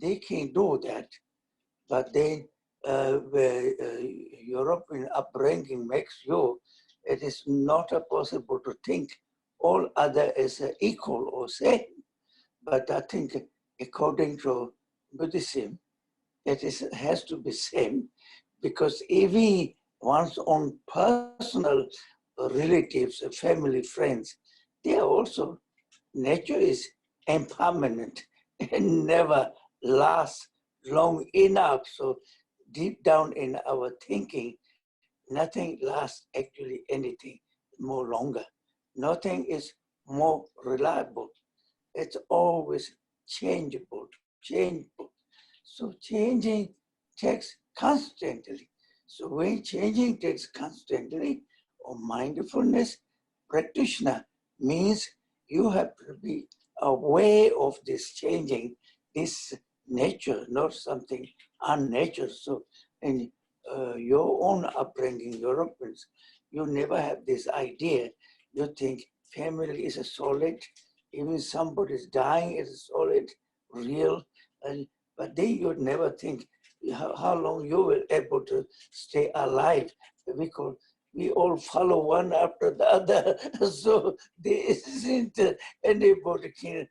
they can do that, but then where European upbringing makes you, it is not possible to think all other is equal or same. But I think according to Buddhism, has to be same, because even one's own personal relatives, family, friends, they are also, nature is impermanent and never lasts long enough. So deep down in our thinking, nothing lasts actually anything more longer. Nothing is more reliable. It's always changeable. So changing takes constantly. So when changing takes constantly, or mindfulness practitioner means you have to be aware of this changing, this nature, not something unnatural. So in your own upbringing, Europeans, you never have this idea. You think family is a solid, even somebody is dying is solid, real, but then you'd never think how long you will able to stay alive, because we all follow one after the other. So there isn't anybody can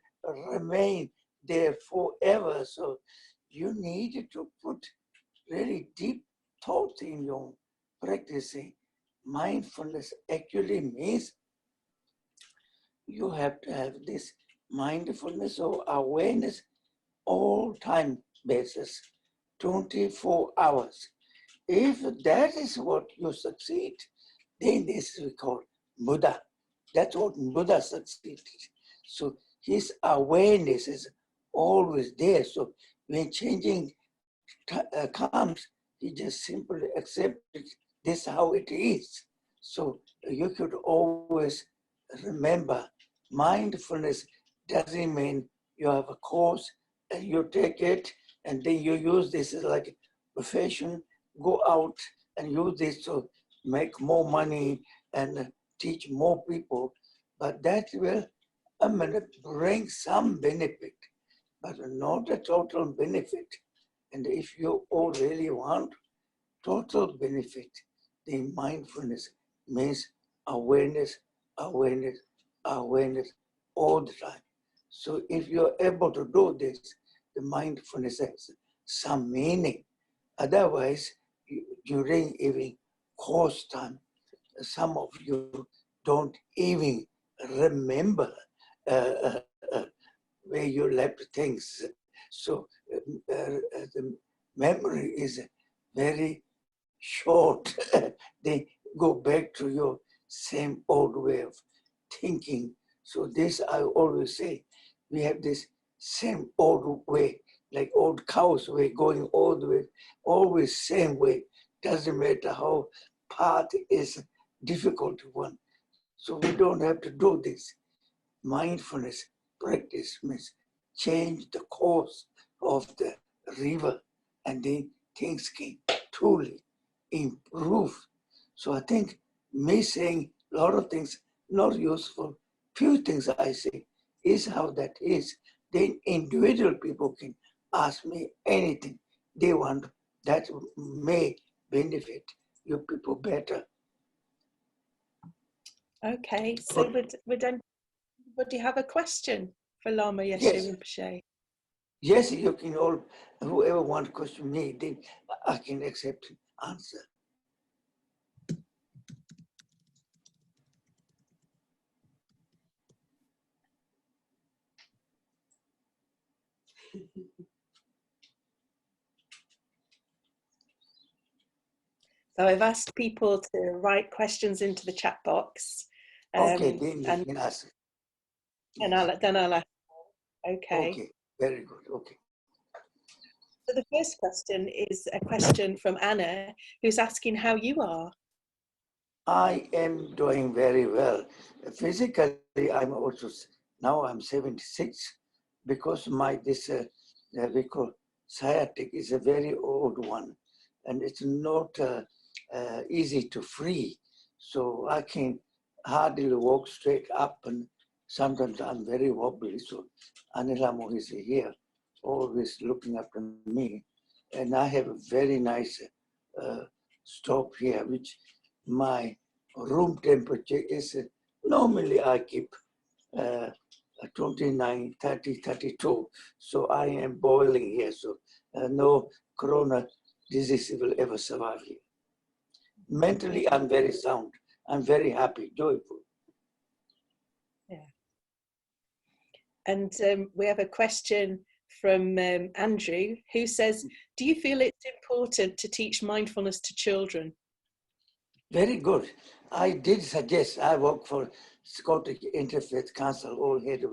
remain there forever. So you need to put really deep thought in your practicing. Mindfulness actually means you have to have this mindfulness or awareness all time basis, 24 hours. If that is what you succeed, then this is called Buddha. That's what Buddha succeeded. So his awareness is always there. So when changing comes, he just simply accepted this how it is. So you could always remember, mindfulness doesn't mean you have a course and you take it and then you use this as like a profession, go out and use this to make more money and teach more people. But that will bring some benefit, but not a total benefit. And if you all really want total benefit, then mindfulness means awareness, awareness, awareness all the time. So if you're able to do this, the mindfulness has some meaning. Otherwise, during even course time, some of you don't even remember uh, uh, where you left things. So the memory is very short. They go back to your same old way of thinking. So this I always say, we have this same old way, like old cows way, going all the way, always same way. Doesn't matter how path is difficult one. So we don't have to do this. Mindfulness practice means change the course of the river, and then things can truly improve. So I think me saying a lot of things not useful, few things I say is how that is. Then individual people can ask me anything they want that may benefit you people better. Okay, so we're done. But do you have a question for Lama Yeshe Yes. Rinpoche? Yes, you can all, whoever wants to question me, then I can accept answer. So I've asked people to write questions into the chat box. Okay, then you can ask. And then I'll ask. Okay. Okay, very good. Okay. So the first question is a question from Anna, who's asking how you are. I am doing very well. Physically, I'm also, now I'm 76, because my, this, we call sciatic is a very old one, and it's not easy to free. So I can hardly walk straight up, and sometimes I'm very wobbly. So Anilamo is here. always looking after me. And I have a very nice stove here, which my room temperature is normally I keep 29, 30, 32. So I am boiling here. So no corona disease will ever survive here. Mentally, I'm very sound. I'm very happy, joyful. Yeah. And we have a question from Andrew, who says, do you feel it's important to teach mindfulness to children? Very good. I did suggest, I work for Scottish Interfaith Council, all head of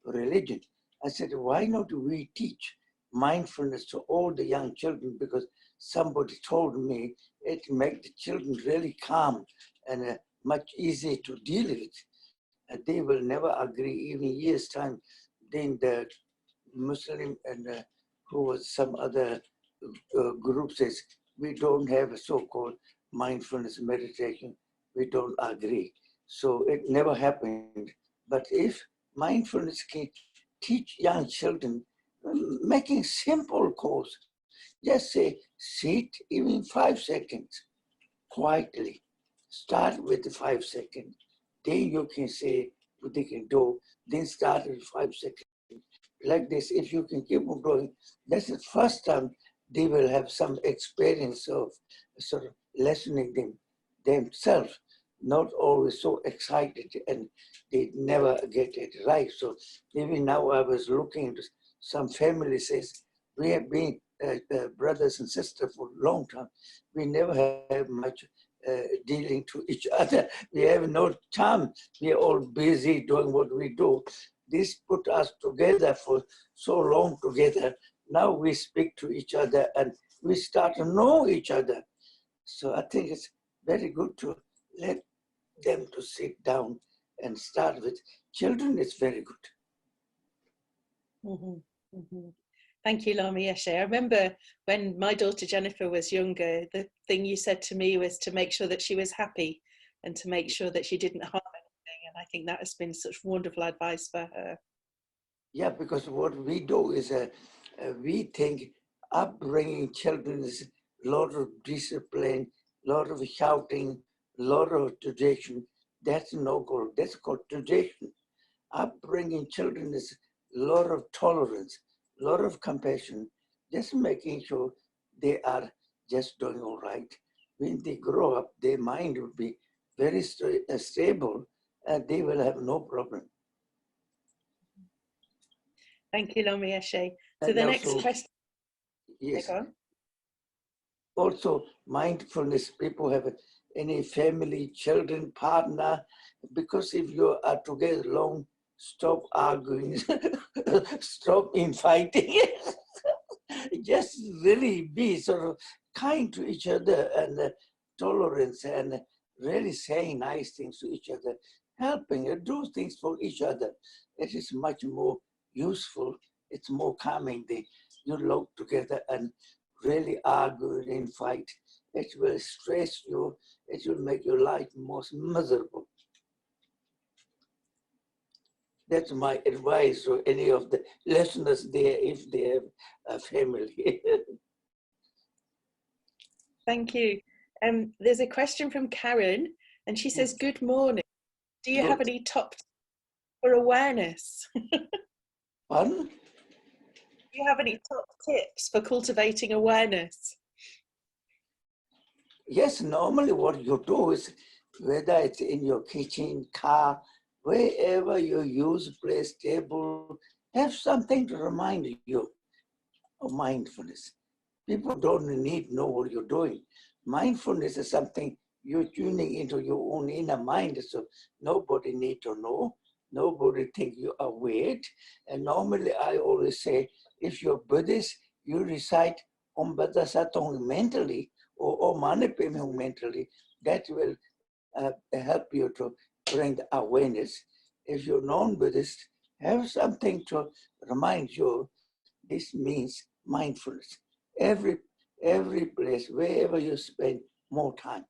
religion. I said, why not we teach mindfulness to all the young children? Because somebody told me it makes the children really calm and much easier to deal with. They will never agree, even years time. Then the Muslim and who was some other group says, we don't have a so-called mindfulness meditation, we don't agree. So it never happened. But if mindfulness can teach young children, making simple course, just say, sit even 5 seconds, quietly. Start with the 5 seconds. Then you can say what they can do, then start with 5 seconds. Like this, if you can keep on going, that's the first time they will have some experience of sort of listening themselves, not always so excited and they never get it right. So even now I was looking into some family says, we have been brothers and sisters for a long time. We never have much dealing to each other. We have no time. We are all busy doing what we do. This put us together for so long together. Now we speak to each other and we start to know each other. So I think it's very good to let them to sit down and start with. Children, it's very good. Mm-hmm. Mm-hmm. Thank you, Lama Yeshe. I remember when my daughter Jennifer was younger, the thing you said to me was to make sure that she was happy and to make sure that she didn't harm anything. And I think that has been such wonderful advice for her. Yeah, because what we do is we think upbringing children is a lot of discipline, a lot of shouting, a lot of tradition. That's no good. That's called tradition. Upbringing children is a lot of tolerance, a lot of compassion, just making sure they are just doing all right. When they grow up, their mind will be very stable and they will have no problem. Thank you, Lama Yeshe. So And the next also, question. yes, Go on. also mindfulness, people have any family, children, partner, because if you are together long, stop arguing, stop infighting. Just really be sort of kind to each other and tolerance and really saying nice things to each other, helping and do things for each other. It is much more useful. It's more calming than you look together and really argue and fight. It will stress you. It will make your life most miserable. That's my advice to any of the listeners there if they have a family. Thank you. There's a question from Karen, and she says, good morning. Do you have any top for awareness? Pardon? Do you have any top tips for cultivating awareness? Yes, normally what you do is, whether it's in your kitchen, car, wherever you use, place, table, have something to remind you of mindfulness. People don't need to know what you're doing. Mindfulness is something you're tuning into your own inner mind, so nobody need to know. Nobody think you are weird. And normally I always say, if you're Buddhist, you recite Om Bada Satong mentally or Om Mani Padme Hum mentally. That will help you to bring the awareness. If you're non-Buddhist, have something to remind you. This means mindfulness. Every every place, wherever you spend more time.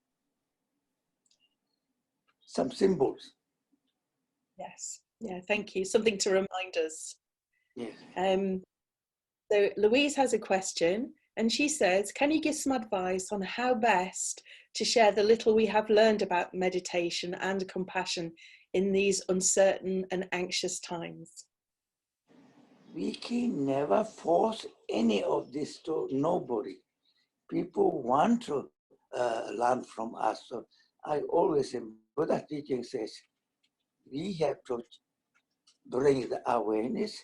Some symbols. Yes. Yeah, thank you. Something to remind us. Yes. So Louise has a question, and she says, can you give some advice on how best to share the little we have learned about meditation and compassion in these uncertain and anxious times? We can never force any of this to nobody. People want to learn from us. So I always, in Buddha teaching says, we have to bring the awareness,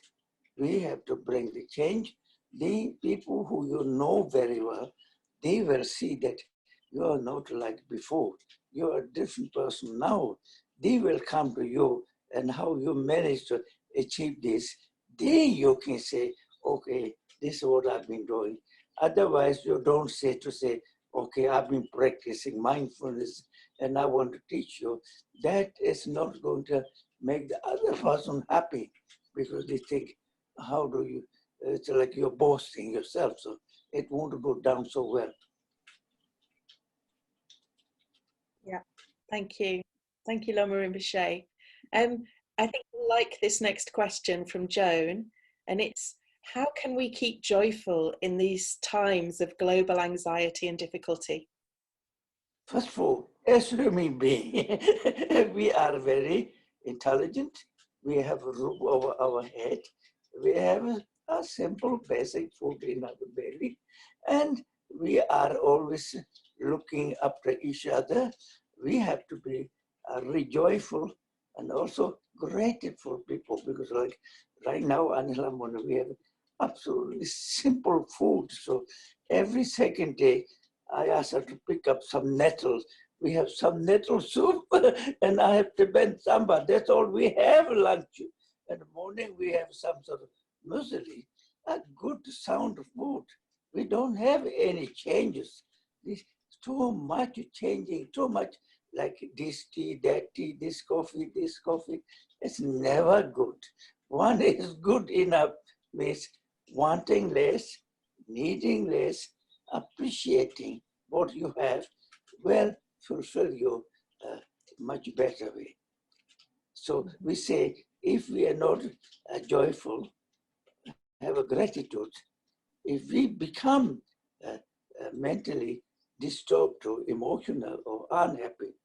we have to bring the change. The people who you know very well, they will see that you are not like before. You are a different person now. They will come to you and how you manage to achieve this. Then you can say, okay, this is what I've been doing. Otherwise, you don't say, okay, I've been practicing mindfulness and I want to teach you. That is not going to make the other person happy because they think, how do you, it's like you're boasting yourself, so it won't go down so well. Yeah, thank you. Thank you, Lama Rinpoche. I think I like this next question from Joan, and it's, how can we keep joyful in these times of global anxiety and difficulty? First of all, as human beings, we are very intelligent. We have a roof over our head. We have a simple basic food in our belly. And we are always looking after each other. We have to be rejoiceful and also grateful people because like right now, Anila Mona, we have absolutely simple food. So every second day, I asked her to pick up some nettles. We have some nettle soup and I have to bend samba. That's all we have lunch. In the morning we have some sort of muesli, a good sound food. We don't have any changes. There's too much changing, too much like this tea, that tea, this coffee, this coffee. It's never good. One is good enough means wanting less, needing less, appreciating what you have will fulfill you much better way. So we say, if we are not joyful, have a gratitude, if we become mentally disturbed or emotional or unhappy,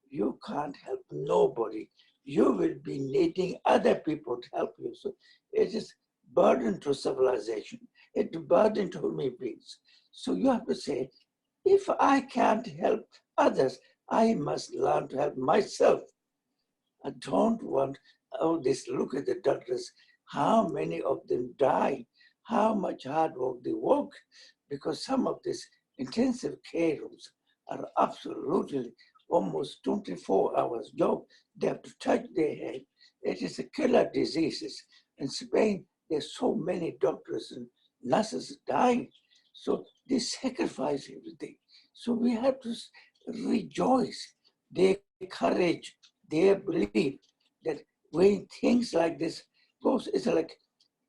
you can't help nobody. You will be needing other people to help you. So it is burden to civilization. It's burden to human beings. So you have to say, if I can't help others, I must learn to help myself. I don't want all this. Look at the doctors, how many of them die, how much hard work they work, because some of these intensive care rooms are absolutely almost 24 hours job. They have to touch their head. It is a killer disease. In Spain, there's so many doctors and nurses dying. So they sacrifice everything. So we have to rejoice their courage, their belief that when things like this goes, it's like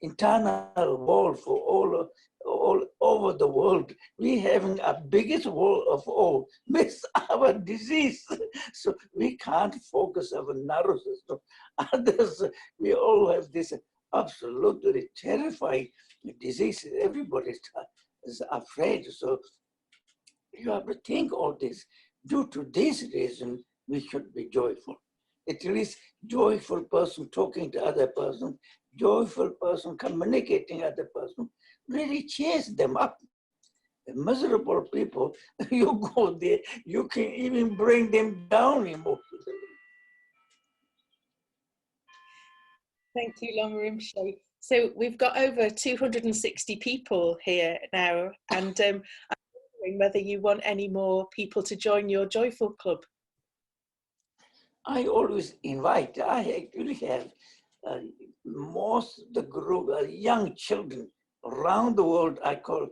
internal war for all over the world. We having a biggest war of all, miss our disease. So we can't focus our nervous system. Others, we all have this absolutely terrifying disease. Everybody is afraid. So you have to think all this. Due to this reason, we should be joyful. At least joyful person talking to other person, joyful person communicating other person, really cheers them up. The miserable people, you go there, you can even bring them down emotionally. Thank you, Lama Rinpoche. So we've got over 260 people here now, and I'm wondering whether you want any more people to join your Joyful Club. I always invite, I actually have most of the group are young children around the world. I call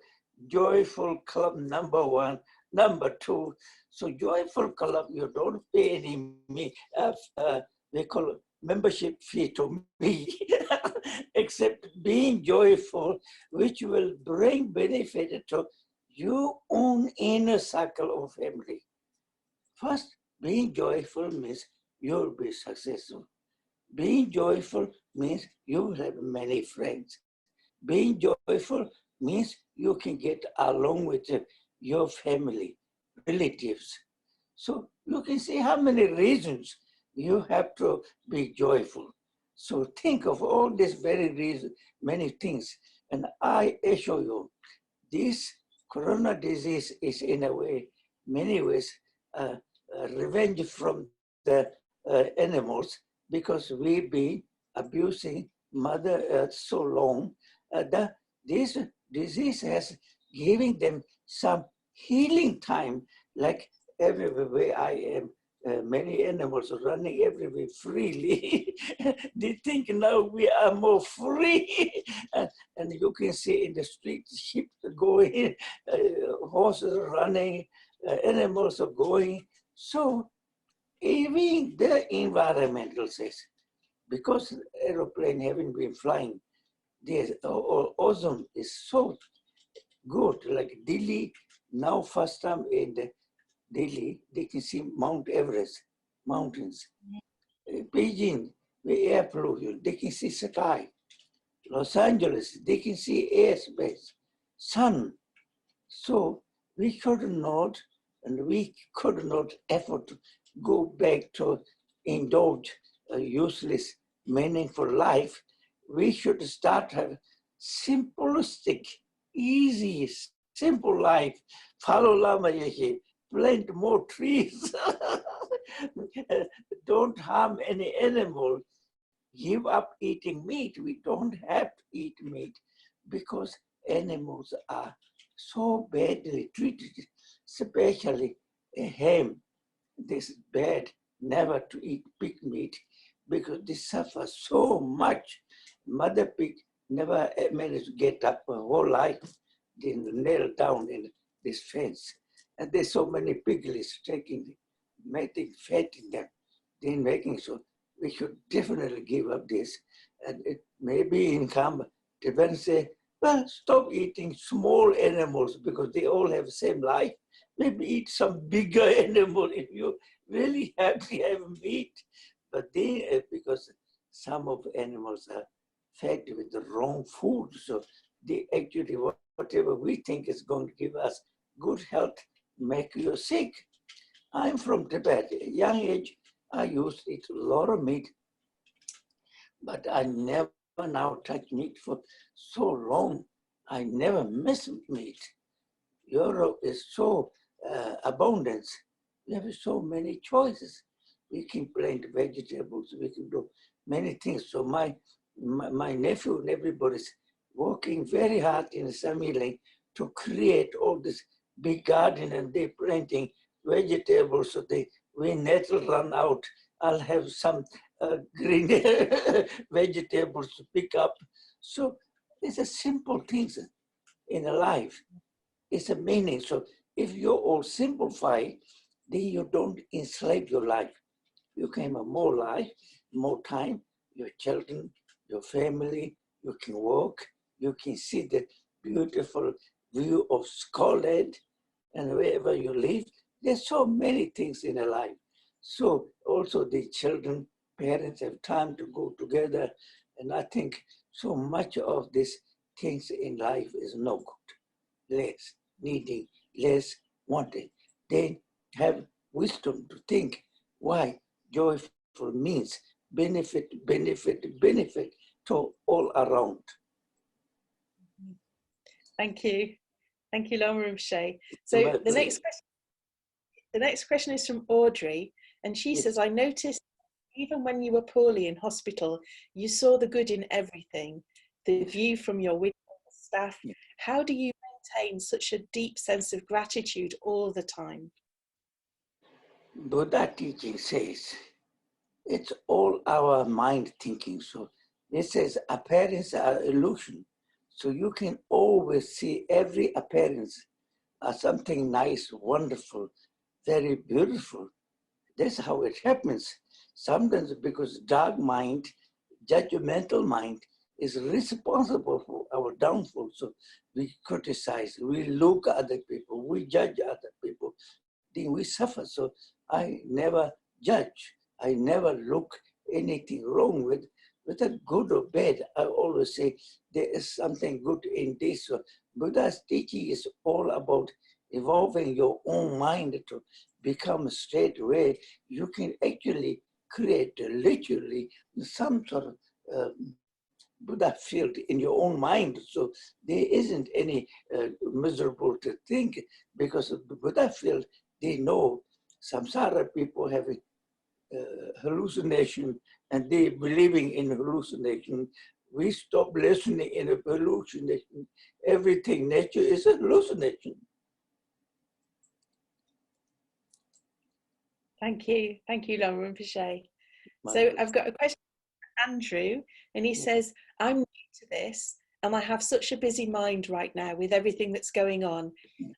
Joyful Club #1, #2. So Joyful Club, you don't pay any they call it membership fee to me, except being joyful, which will bring benefit to your own inner circle of family. First, being joyful means you'll be successful. Being joyful means you will have many friends. Being joyful means you can get along with your family, relatives. So you can see how many reasons you have to be joyful. So think of all these very reasons, many things. And I assure you, this corona disease is in a way, many ways, revenge from the animals because we've been abusing Mother Earth so long. This disease has given them some healing time, like everywhere I am. Many animals are running everywhere freely. They think now we are more free. And you can see in the street, sheep going, horses running, animals are going. So even the environmental says, because aeroplane haven't been flying, the ozone is so good. Like Delhi, now first time in the Delhi, they can see Mount Everest, mountains. Beijing, the air pollution, they can see sky. Los Angeles, they can see airspace, sun. So we could not, and we could not afford to go back to indulge a useless, meaningful life. We should start a simplistic, easy, simple life. Follow Lama Yeshe, plant more trees. Don't harm any animal. Give up eating meat. We don't have to eat meat because animals are so badly treated, especially a ham. This is bad never to eat pig meat because they suffer so much. Mother pig never managed to get up her whole life. They nail down in this fence. And there's so many piglets making fat in them. They're making so we should definitely give up this. And it may be income. Depends say, well, stop eating small animals because they all have the same life. Maybe eat some bigger animal if you really have to have meat. But they, because some of animals are fed with the wrong food. So they actually, whatever we think is going to give us good health, make you sick. I'm from Tibet. At a young age, I used to eat a lot of meat, but I never now touch meat for so long. I never miss meat. Europe is so abundant. We have so many choices. We can plant vegetables. We can do many things. So my nephew and everybody's working very hard in Samiling to create all this big garden, and they're planting vegetables. So when nettle run out, I'll have some green vegetables to pick up. So it's a simple things in a life. It's a meaning. So if you all simplify, then you don't enslave your life. You can have more life, more time, your children, your family, you can work, you can see the beautiful view of Scotland and wherever you live. There's so many things in a life. So also the children, parents have time to go together. And I think so much of these things in life is no good. Less needing, less wanting. They have wisdom to think why joyful means benefit, benefit, benefit to all around. Thank you. Thank you, Lama Yeshe. So the next question is from Audrey, and she says, I noticed even when you were poorly in hospital, you saw the good in everything, the view from your window, the staff. How do you maintain such a deep sense of gratitude all the time? Buddha teaching says, it's all our mind thinking. So it says appearance are illusion. So you can always see every appearance as something nice, wonderful, very beautiful. That's how it happens. Sometimes because dark mind, judgmental mind is responsible for our downfall. So we criticize, we look at other people, we judge other people, then we suffer. So I never judge. I never look anything wrong with whether good or bad, I always say there is something good in this. So Buddha's teaching is all about evolving your own mind to become straight away. You can actually create literally some sort of Buddha field in your own mind. So there isn't any miserable to think, because of the Buddha field, they know samsara people having hallucination and they believing in hallucination. We stop listening in a hallucination. Everything nature is a hallucination. Thank you, Lama Rinpoche. So I've got a question from Andrew, and he says, I'm new to this and I have such a busy mind right now with everything that's going on.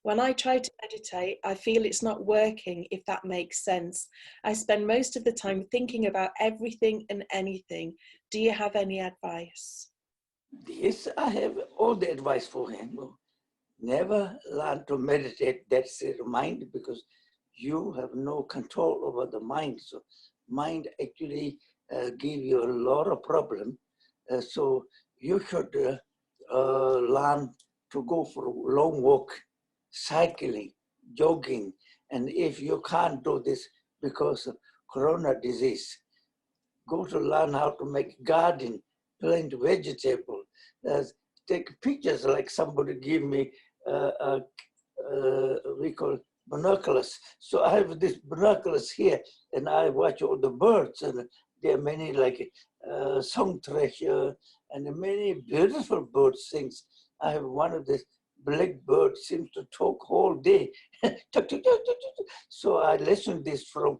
When I try to meditate, I feel it's not working, if that makes sense. I spend most of the time thinking about everything and anything. Do you have any advice? Yes, I have all the advice for him. Never learn to meditate, that's the mind, because you have no control over the mind. So mind actually give you a lot of problem. So you should learn to go for a long walk, cycling, jogging. And if you can't do this because of corona disease, go to learn how to make garden, plant vegetable, take pictures like somebody give me, we call binoculars. So I have this binoculars here and I watch all the birds, and there are many like song treasure and many beautiful bird things. I have one of the black bird seems to talk whole day. So I listen this from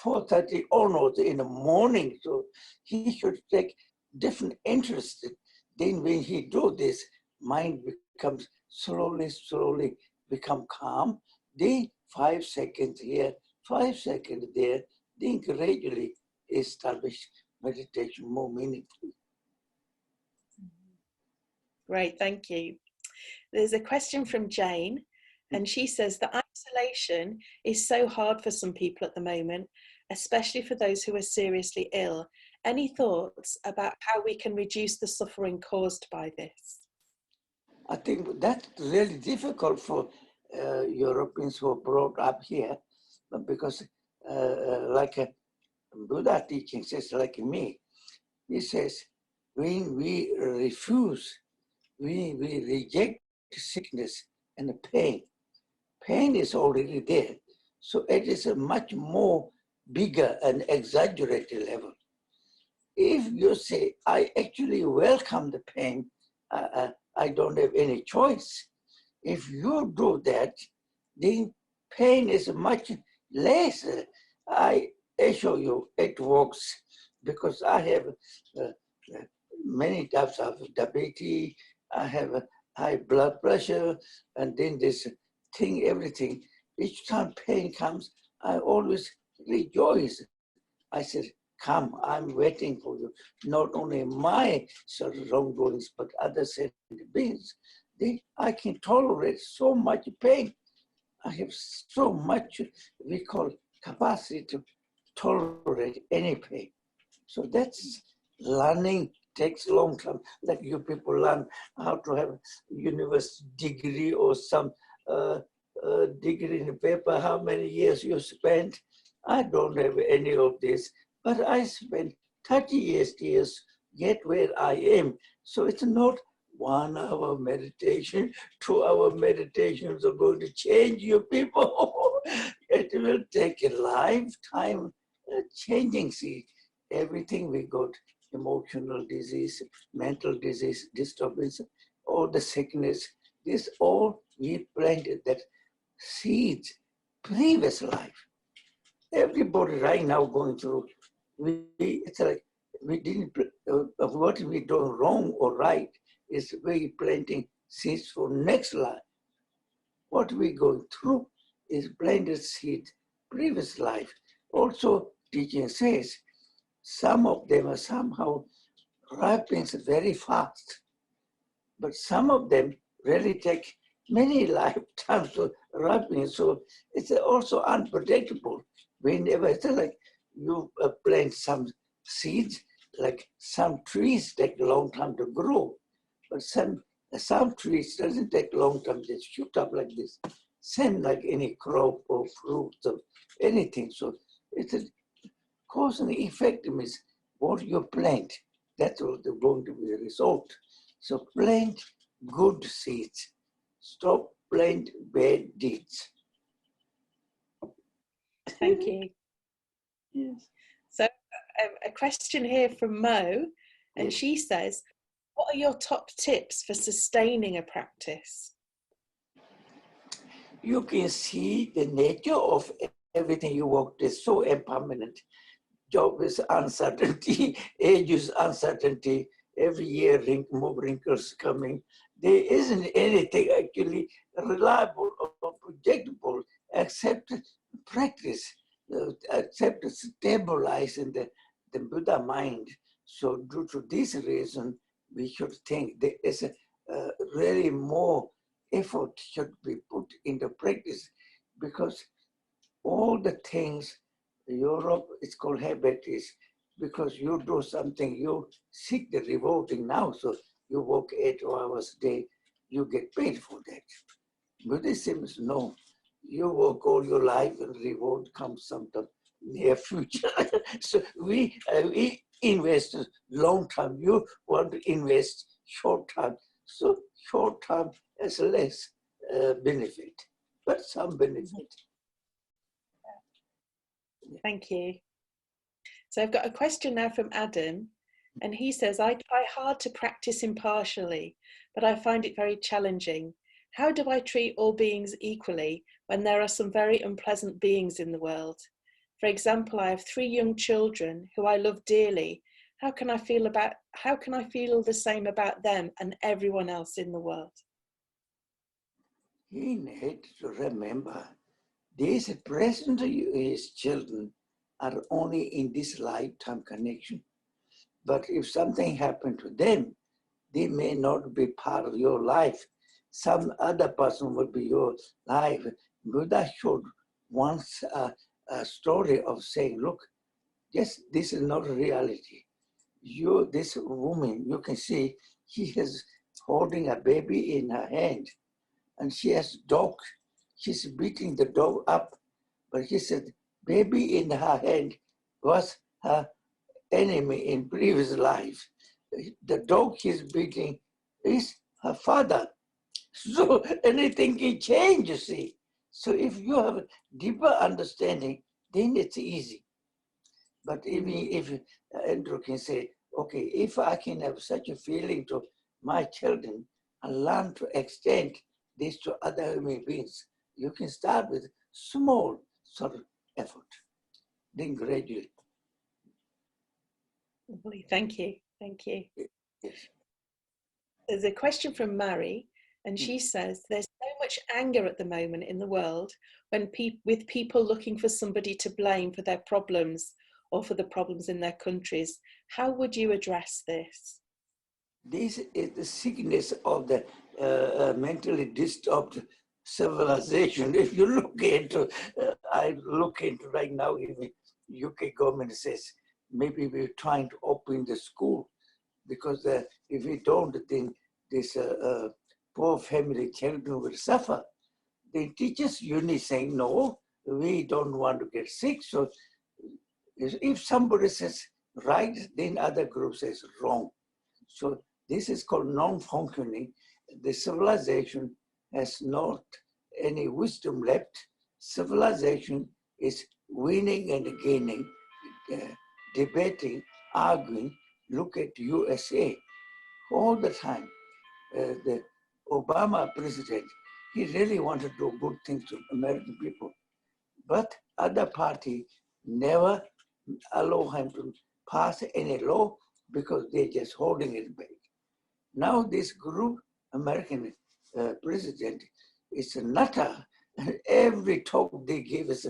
4:30 onwards in the morning. So he should take different interest. Then when he do this, mind becomes slowly become calm. Then 5 seconds here, 5 seconds there, then gradually establish meditation more meaningfully. Great, thank you. There's a question from Jane, and she says that isolation is so hard for some people at the moment, especially for those who are seriously ill. Any thoughts about how we can reduce the suffering caused by this? I think that's really difficult for Europeans who are brought up here, because like a Buddha teaching says, like me, he says, when we refuse, we reject sickness and pain. Pain is already there. So it is a much more bigger and exaggerated level. If you say, I actually welcome the pain, I don't have any choice. If you do that, then pain is much less. I assure you it works, because I have many types of diabetes, I have high blood pressure, and then this thing, everything. Each time pain comes, I always rejoice. I said, come, I'm waiting for you. Not only my sort of wrongdoings, but other sentient beings. I can tolerate so much pain. I have so much, we call capacity to tolerate any pain. So that's learning, takes a long time. Like you people learn how to have university degree or some degree in paper, how many years you spent. I don't have any of this, but I spent 30 years get where I am. So it's not 1 hour meditation, 2 hour meditations are going to change you people. It will take a lifetime changing. See, everything we got, emotional disease, mental disease, disturbance, all the sickness, this all we planted that seeds, previous life. Everybody right now going through, it's like we didn't, of what we do wrong or right is we planting seeds for next life. What we going through is planted seed, previous life. Also, teaching says, some of them are somehow ripens very fast, but some of them really take many lifetimes to ripen. So it's also unpredictable. Whenever it's like you plant some seeds, like some trees take a long time to grow, but some trees doesn't take a long time, they shoot up like this. Same like any crop or fruit or anything. So it's a cause and effect means what you plant, that's what is going to be the result. So plant good seeds. Stop plant bad deeds. Thank you. Yes. So a question here from Mo, and Yes. she says, what are your top tips for sustaining a practice? You can see the nature of everything you work is so impermanent. Job is uncertainty, age is uncertainty, every year more wrinkles coming. There isn't anything actually reliable or projectable except practice, except stabilizing the Buddha mind. So due to this reason, we should think there is really more effort should be put into practice, because all the things Europe is called habit is because you do something, you seek the rewarding now. So you work 8 hours a day, you get paid for that. Buddhism is no. You work all your life and reward comes sometime near future. So we invest long term. You want to invest short term. So short term has less benefit, but some benefit. Thank you. So I've got a question now from Adam, and he says, I try hard to practice impartially, but I find it very challenging. How do I treat all beings equally when there are some very unpleasant beings in the world? For example, I have 3 young children who I love dearly. How can I feel the same about them and everyone else in the world? He needs to remember these present his children are only in this lifetime connection. But if something happened to them, they may not be part of your life. Some other person will be your life. Buddha showed once a story of saying, look, yes, this is not reality. This woman, you can see, she is holding a baby in her hand, and she has dog. She's beating the dog up. But he said, baby in her hand was her enemy in previous life. The dog she's beating is her father. So anything can change, you see. So if you have a deeper understanding, then it's easy. But even if Andrew can say, okay, if I can have such a feeling to my children and learn to extend this to other human beings, you can start with small sort of effort, then gradually. Thank you. Thank you. Yes. There's a question from Mary, and she says, there's so much anger at the moment in the world with people looking for somebody to blame for their problems or for the problems in their countries. How would you address this? This is the sickness of the mentally disturbed civilization. If you look into, I look into right now, even UK government says, maybe we're trying to open the school, because if we don't, then this poor family children will suffer. The teachers union saying, no, we don't want to get sick. So if somebody says right, then other group says wrong. So this is called non-functioning. The civilization has not any wisdom left. Civilization is winning and gaining, debating, arguing. Look at USA all the time. The Obama president, he really wanted to do good things to American people, but other party never allow him to pass any law because they're just holding it back. Now this group, American president, is a nutter. Every talk they give us,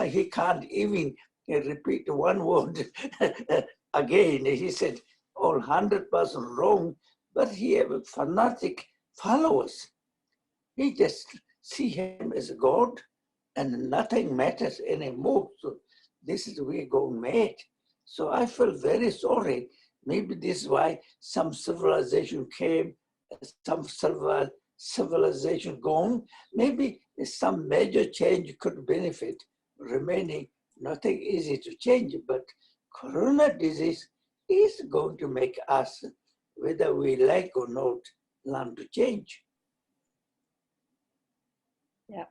he can't even repeat one word again. He said all 100% wrong, but he have fanatic followers. He just see him as a God and nothing matters anymore. So this is we go mad. So I feel very sorry. Maybe this is why some civilization came, some civilization gone. Maybe some major change could benefit remaining. Nothing easy to change, but corona disease is going to make us, whether we like or not, learn to change. Yeah.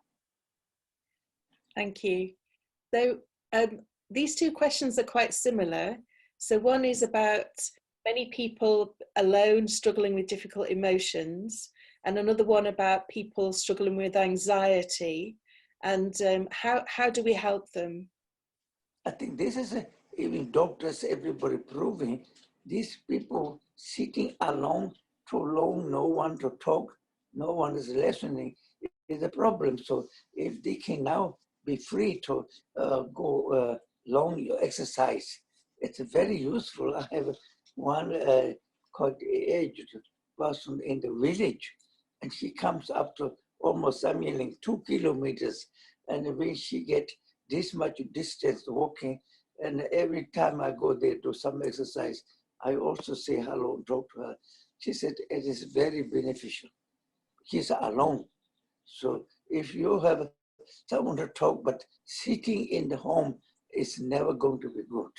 Thank you. So these two questions are quite similar. So one is about many people alone struggling with difficult emotions, and another one about people struggling with anxiety, and how do we help them? I think this is even doctors, everybody proving these people sitting alone too long, no one to talk, no one is listening, is a problem. So if they can now be free to go long exercise, it's very useful. I have one quite aged person in the village, and she comes up to almost, 2 kilometers. And when she get this much distance walking, and every time I go there to some exercise, I also say hello, talk to her. She said it is very beneficial. She's alone. So if you have someone to talk, but sitting in the home is never going to be good.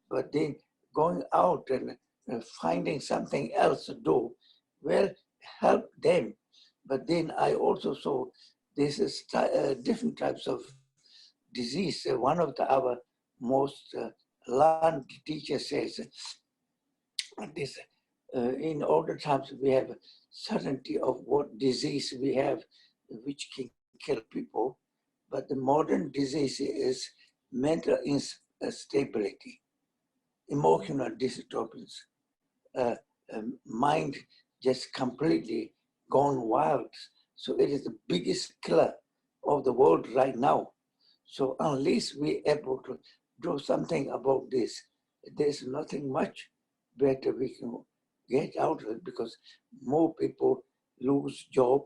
But then going out and finding something else to do will help them. But then I also saw this is different types of disease. One of our most learned teachers says this, in older times we have certainty of what disease we have, which can kill people, but the modern disease is mental instability, emotional disturbance, mind just completely gone wild. So it is the biggest killer of the world right now. So unless we're able to do something about this, there's nothing much better we can get out of it, because more people lose job,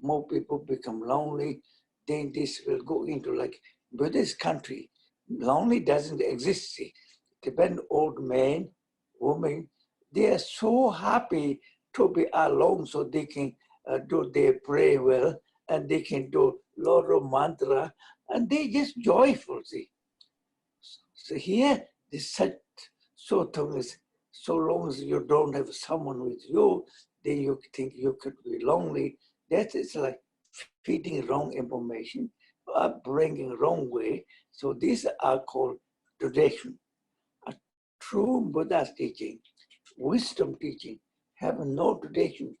more people become lonely, then this will go into like Buddhist country. Lonely doesn't exist. See, depend old man, woman, they are so happy to be alone so they can do their pray well, and they can do lot of mantra, and they just joyful, see. So here, this such so thing is, so long as you don't have someone with you, then you think you could be lonely. That is like feeding wrong information, bringing wrong way. So these are called tradition. A true Buddha's teaching, wisdom teaching, have no tradition.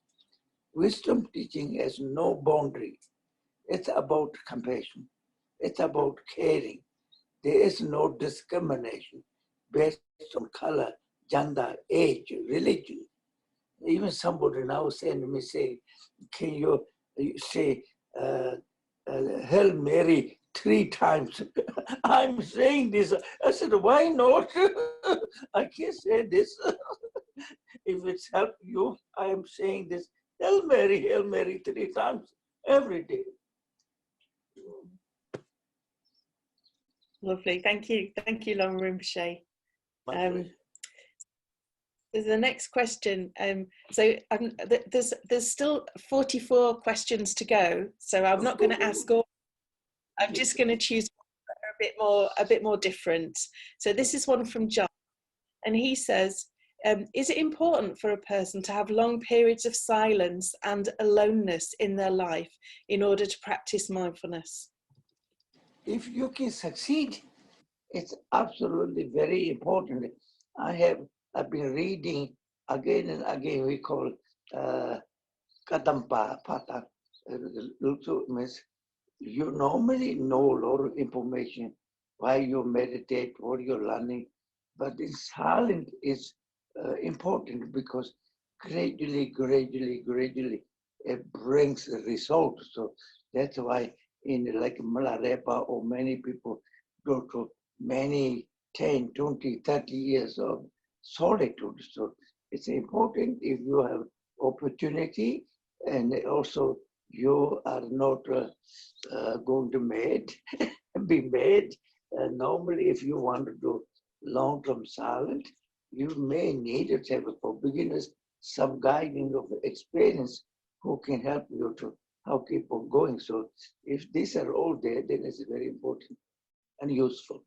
Wisdom teaching has no boundary. It's about compassion. It's about caring. There is no discrimination based on color, gender, age, religion. Even somebody now saying to me, say, can you say Hail Mary 3 times? I'm saying this. I said, why not? I can't say this. If it's helped you, I am saying this. Hail Mary 3 times every day. Lovely, thank you, Lama Rinpoche. The next question. There's still 44 questions to go, so I'm not going to ask all. I'm just going to choose a bit more different. So this is one from John, and he says, is it important for a person to have long periods of silence and aloneness in their life in order to practice mindfulness? If you can succeed, it's absolutely very important. I've been reading again and again, we call Kadampa Pata. Means you normally know a lot of information, why you meditate, what you're learning, but in silence is important, because gradually, it brings the result. So that's why in like Malarepa or many people go to many 10, 20, 30 years of solitude. So it's important if you have opportunity, and also you are not going to be made. Normally, if you want to do long-term silent, you may need to have for beginners some guiding of experience who can help you to how keep on going. So if these are all there, then it's very important and useful.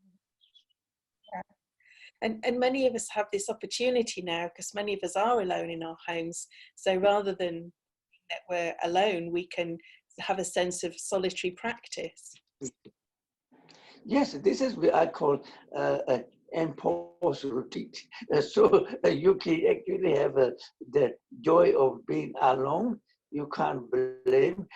And many of us have this opportunity now because many of us are alone in our homes. So rather than that we're alone, we can have a sense of solitary practice. Yes, this is what I call an enforced routine. So you can actually have the joy of being alone. You can't blame,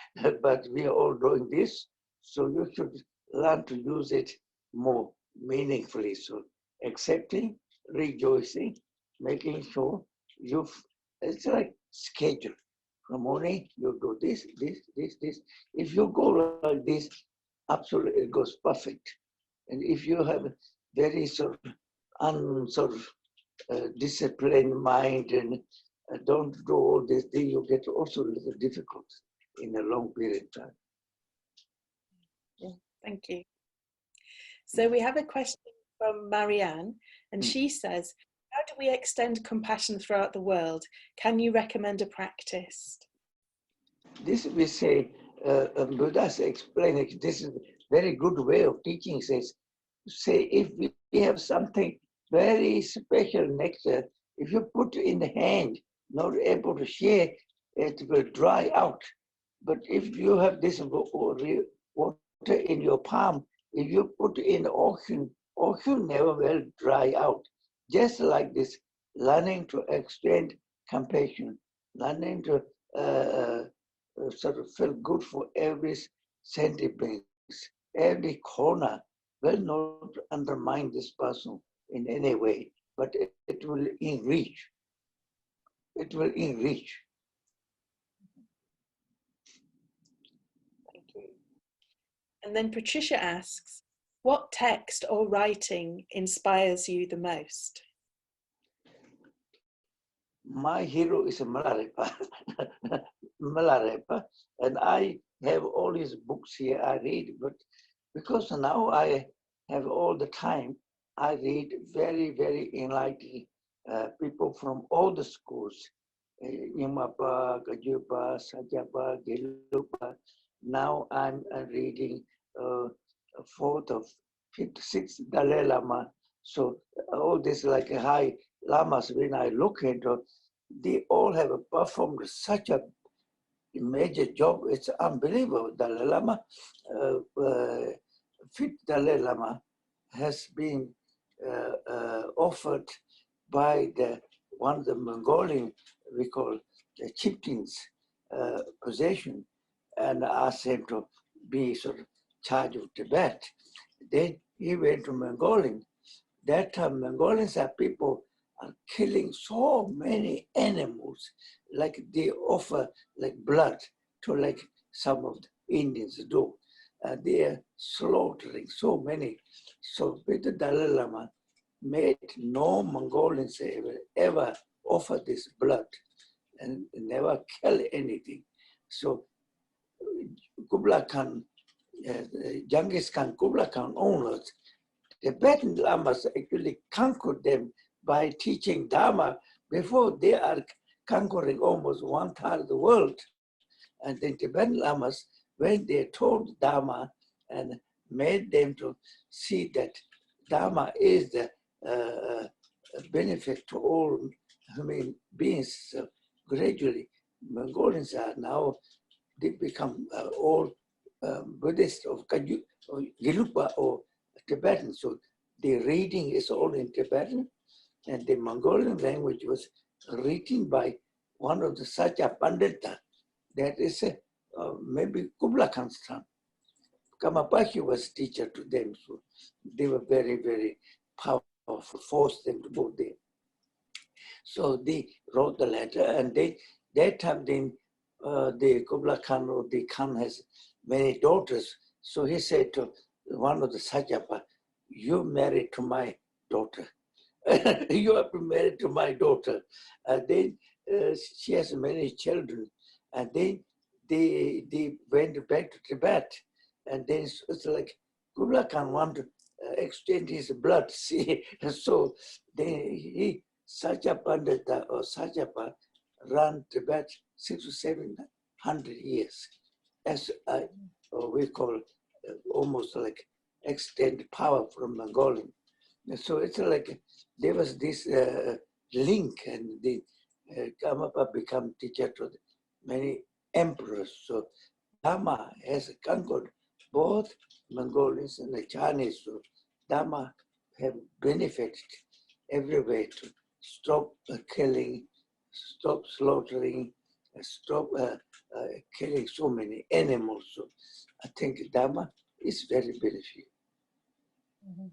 but we are all doing this. So you should learn to use it more meaningfully. So accepting, rejoicing, making sure it's like schedule. From morning, you do this, this, this, this. If you go like this, absolutely it goes perfect. And if you have a very sort of disciplined mind and don't do all this, then you get also a little difficult in a long period of time. Yeah, thank you. So we have a question from Marianne, and she says, how do we extend compassion throughout the world? Can you recommend a practice? This we say, Buddha's explaining, this is a very good way of teaching, says, say if we have something very special nectar, if you put in the hand, not able to share, it will dry out. But if you have this water in your palm, if you put in ocean, ocean never will dry out. Just like this, learning to extend compassion, learning to sort of feel good for every sentiment, every corner, will not undermine this person in any way, but it will enrich. It will enrich. Thank you. And then Patricia asks, what text or writing inspires you the most? My hero is a Milarepa, Milarepa, and I have all his books here I read, but because now I have all the time, I read very, very enlightened people from all the schools, Nyingmapa, Kajupa, Sajapa, Gelupa. Now I'm reading fourth of fifth, sixth Dalai Lama. So all this like a high lamas, when I look into, they all have performed such a major job. It's unbelievable. Dalai Lama, fifth Dalai Lama has been offered by one of the Mongolian, we call the chieftains, possession, and asked him to be sort of charge of Tibet. Then he went to Mongolian. That time, Mongolians are people are killing so many animals, like they offer like blood to like some of the Indians do. They are slaughtering so many. So Peter Dalai Lama made no Mongolians ever offer this blood and never kill anything. So Kublai Khan, Genghis Khan, Kublai Khan owners, Tibetan Lamas actually conquered them by teaching Dharma before they are conquering almost one third of the world. And then Tibetan Lamas, when they told Dharma and made them to see that Dharma is the benefit to all human beings, so gradually Mongolians are now, they become all Buddhist of Gelupa or Tibetan. So the reading is all in Tibetan, and the Mongolian language was written by one of the Sacha Pandita. That is maybe Kublai Khan's son. Kamapashi was teacher to them, so they were very, very powerful, forced them to go there. So they wrote the letter, and that time then the Kublai Khan or the Khan has many daughters. So he said to one of the Sajapa, you married to my daughter. You have been married to my daughter. And then she has many children. And then they went back to Tibet. And then it's like Kublai Khan wanted to extend his blood. See, so then he Saja Pandita or Sajapa ran Tibet 600 to 700 years, as we call almost like extended power from Mongolian. So it's like there was this link, and the Karmapa become teacher to many emperors. So Dharma has conquered both Mongolians and the Chinese. So Dharma have benefited everywhere to stop killing, stop slaughtering, stop killing so many animals. So I think Dharma is very beneficial. Mm-hmm.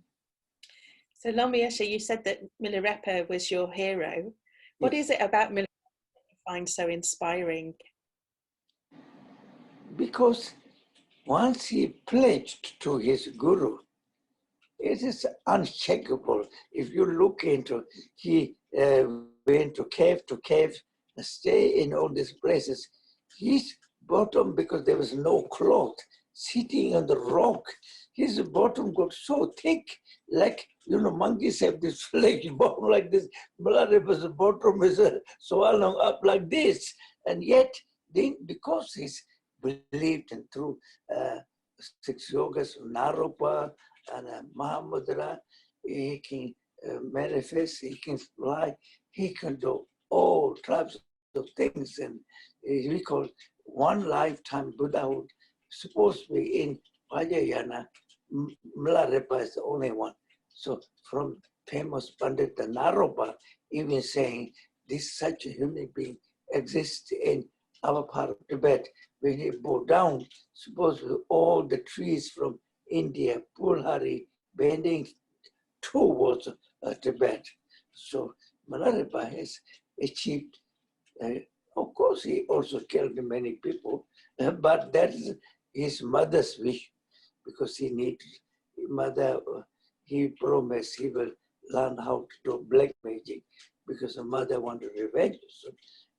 So Lama Yeshe, you said that Milarepa was your hero. What is it about Milarepa that you find so inspiring? Because once he pledged to his guru, it is unshakable. If you look into, he went to cave, stay in all these places. His bottom, because there was no cloth, sitting on the rock, his bottom got so thick, like, monkeys have this flesh bottom like this. Milarepa's bottom is swallowed up like this. And yet, then, because he's believed in through 6 yogas, Naropa, and Mahamudra, he can manifest, he can fly, he can do all types of things. And we call one lifetime Buddhahood supposed to be in Vajrayana. Milarepa is the only one. So from famous Pandit Naropa, even saying this such a human being exists in our part of Tibet. When he bowed down, supposedly all the trees from India, Pulhari, bending towards Tibet. So Milarepa has achieved, of course, he also killed many people, but that is his mother's wish, because he needed, mother, he promised he will learn how to do black magic, because the mother wanted revenge. So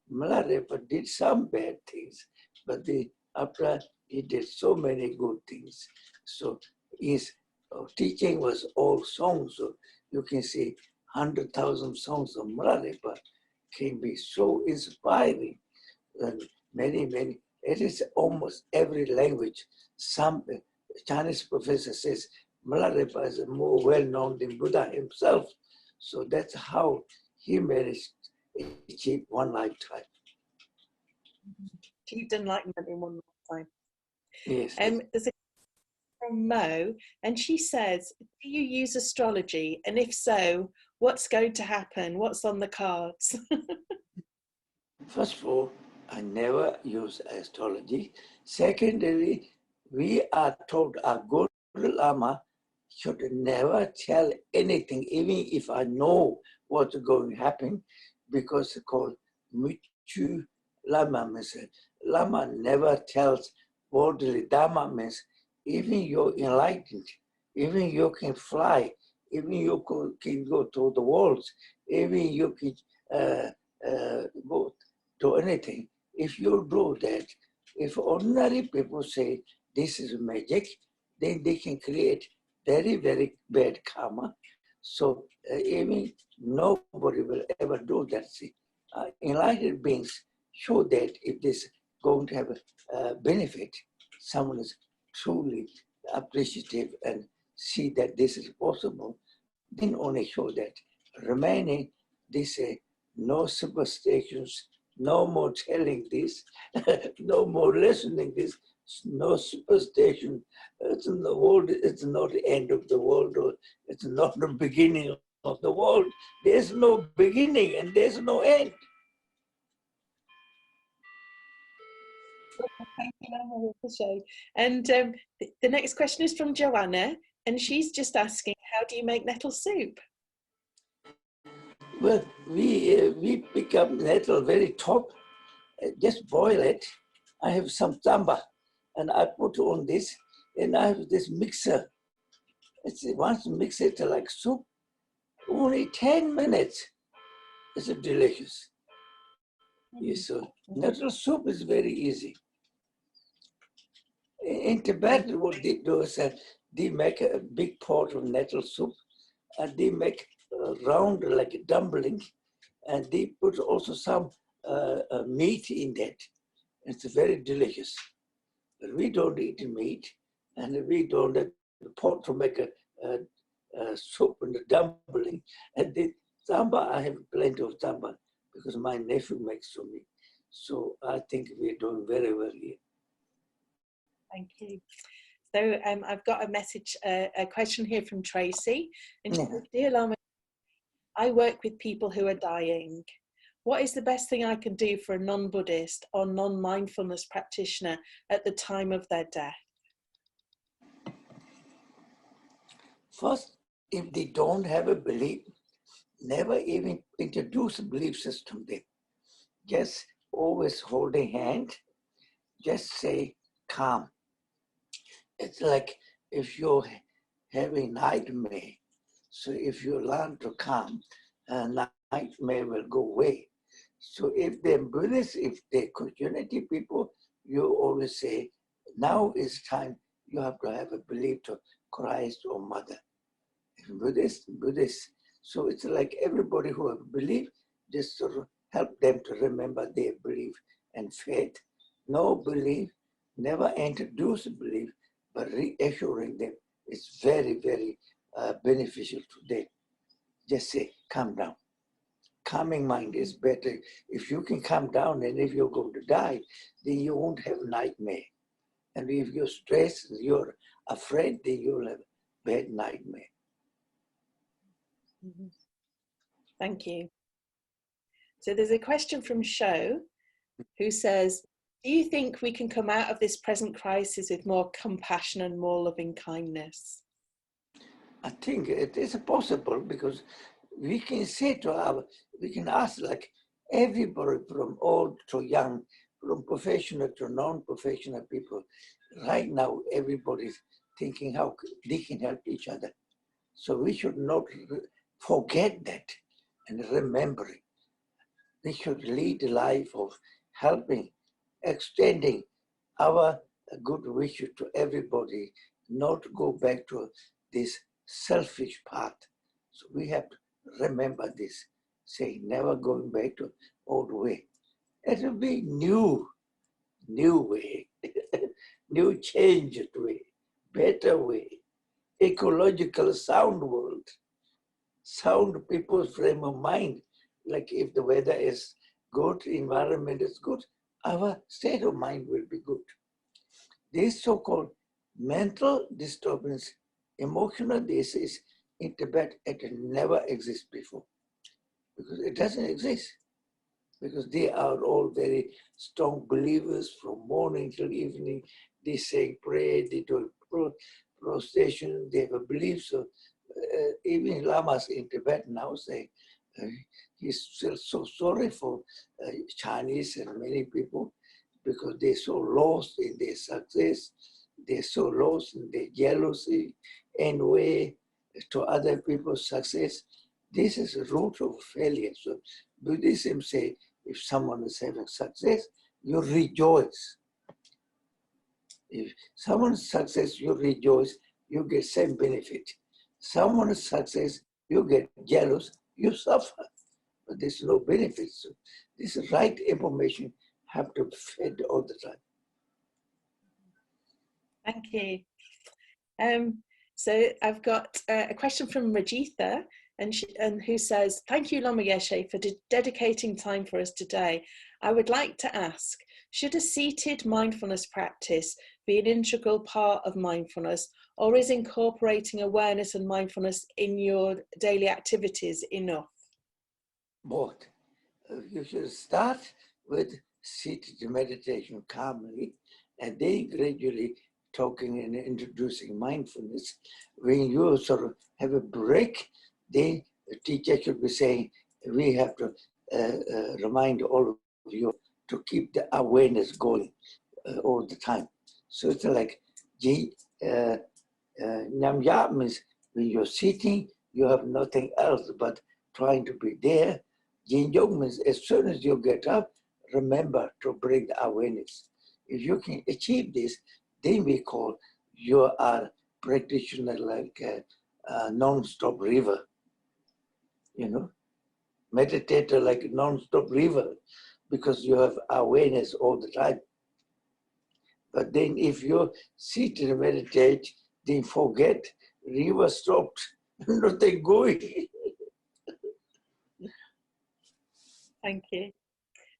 Milarepa did some bad things, but after he did so many good things. So his teaching was all songs. So you can see 100,000 songs of Milarepa can be so inspiring. And many, it is almost every language. Some Chinese professor says Milarepa is more well-known than Buddha himself. So that's how he managed to achieve one lifetime. Achieved enlightenment in one lifetime. Yes. There's a from Mo, and she says, do you use astrology? And if so, what's going to happen? What's on the cards? First of all, I never use astrology. Secondly, we are told our Guru Lama should never tell anything, even if I know what's going to happen, because it's called Michu Lama means Lama never tells bodily. Dharma means even you're enlightened, even you can fly, even you can go to the worlds, even you can go to anything. If you do that, if ordinary people say this is magic, then they can create very, very bad karma. So even nobody will ever do that. See, enlightened beings show that if this is going to have a benefit, someone is truly appreciative and see that this is possible, then only show that. Remaining, they say, no superstitions, no more telling this, no more listening this, no superstition. It's in the world, it's not the end of the world, or it's not the beginning of the world. There's no beginning and there's no end. Thank you, Lama Yeshe. And the next question is from Joanna, and she's just asking, how do you make nettle soup? Well, we pick up nettle very top, just boil it. I have some tamba, and I put on this, and I have this mixer. Once you mix it like soup, only 10 minutes. It's delicious. Yes, so nettle soup is very easy. In Tibet, what they do is they make a big pot of nettle soup, and they make round like a dumpling, and they put also some meat in that. It's very delicious. But we don't eat meat, and we don't have the pot to make a soup and a dumpling. And the samba, I have plenty of samba because my nephew makes for me. So I think we're doing very well here. Thank you. So I've got a message, a question here from Tracy. And she says, Dear Lama, I work with people who are dying. What is the best thing I can do for a non-Buddhist or non-mindfulness practitioner at the time of their death? First, if they don't have a belief, never even introduce a belief system there. Just always holding hand, just say calm. It's like if you're having nightmare, so if you learn to calm, nightmare will go away. So if they're Buddhists, if they're community people, you always say, now is time, you have to have a belief to Christ or Mother. If Buddhist. So it's like everybody who have belief, just sort of help them to remember their belief and faith. No belief, never introduce belief, but reassuring them is very, very beneficial to them. Just say, calm down. Calming mind is better. If you can calm down and if you're going to die, then you won't have nightmare. And if you're stressed, you're afraid, then you'll have bad nightmare. Thank you. So there's a question from Sho who says, do you think we can come out of this present crisis with more compassion and more loving kindness? I think it is possible because we can say we can ask like everybody from old to young, from professional to non-professional people. Right now, everybody's thinking how they can help each other. So we should not forget that and remember it. We should lead a life of helping, extending our good wishes to everybody, not go back to this selfish path. So we have to remember this, say never going back to old way. It will be new way, new changed way, better way, ecological sound world, sound people's frame of mind. Like if the weather is good, environment is good, our state of mind will be good. This so-called mental disturbance, emotional disease in Tibet, it never existed before because it doesn't exist. Because they are all very strong believers from morning till evening. They say pray, they do prostration, they have a belief. So even lamas in Tibet now say he's still so sorry for Chinese and many people because they're so lost in their success, they're so lost in their jealousy and way to other people's success. This is a root of failure. So Buddhism say, if someone is having success, you rejoice. If someone's success, you rejoice, you get same benefit. Someone's success, you get jealous, you suffer. But there's no benefit. So this right information have to be fed all the time. Thank you. So I've got a question from Rajitha, and who says, thank you, Lama Yeshe, for dedicating time for us today. I would like to ask, should a seated mindfulness practice be an integral part of mindfulness, or is incorporating awareness and mindfulness in your daily activities enough? Both. You should start with seated meditation calmly, and then gradually talking and introducing mindfulness. When you sort of have a break, then the teacher should be saying, we have to remind all of you to keep the awareness going all the time. So it's like, Namya means when you're sitting, you have nothing else but trying to be there. Jinjong means as soon as you get up, remember to bring the awareness. If you can achieve this, then we call you are practitioner like a non-stop river, you know. meditate like a non-stop river because you have awareness all the time. But then if you sit and meditate, then forget, river stopped, nothing going. Thank you.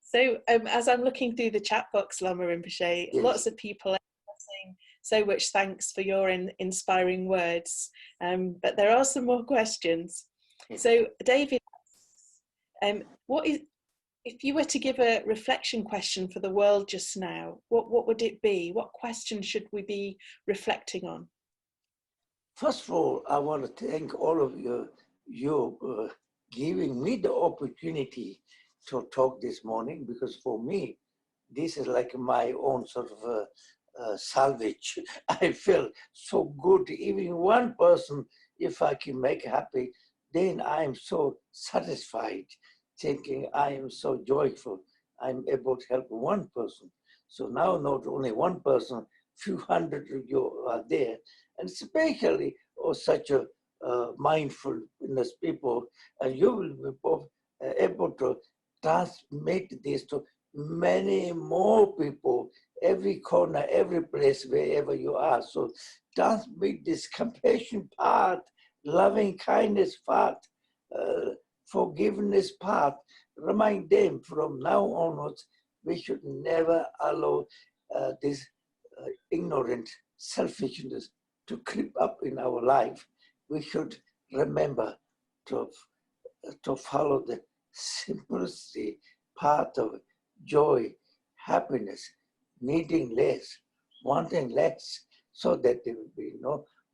So as I'm looking through the chat box, Lama Rinpoche, Yes. lots of people are saying so much thanks for your inspiring words. But there are some more questions. Yes. So David asks, if you were to give a reflection question for the world just now, what would it be? What question should we be reflecting on? First of all, I want to thank all of you giving me the opportunity to talk this morning, because for me, this is like my own sort of salvage. I feel so good. Even one person, if I can make happy, then I am so satisfied, thinking I am so joyful. I'm able to help one person. So now not only one person, few hundred of you are there, and especially such a mindfulness people, and you will be both, able to transmit this to many more people, every corner, every place, wherever you are. So transmit this compassion part, loving kindness part, forgiveness part. Remind them from now onwards, we should never allow this ignorant selfishness to creep up in our life. We should remember to follow the simplicity path of joy, happiness, needing less, wanting less, so that there will be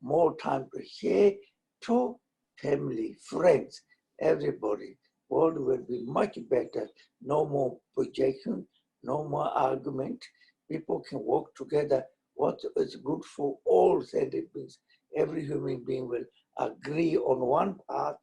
more time to share to family, friends, everybody. World will be much better. No more projection, no more argument. People can work together. What is good for all sentient beings? Every human being will agree on one path,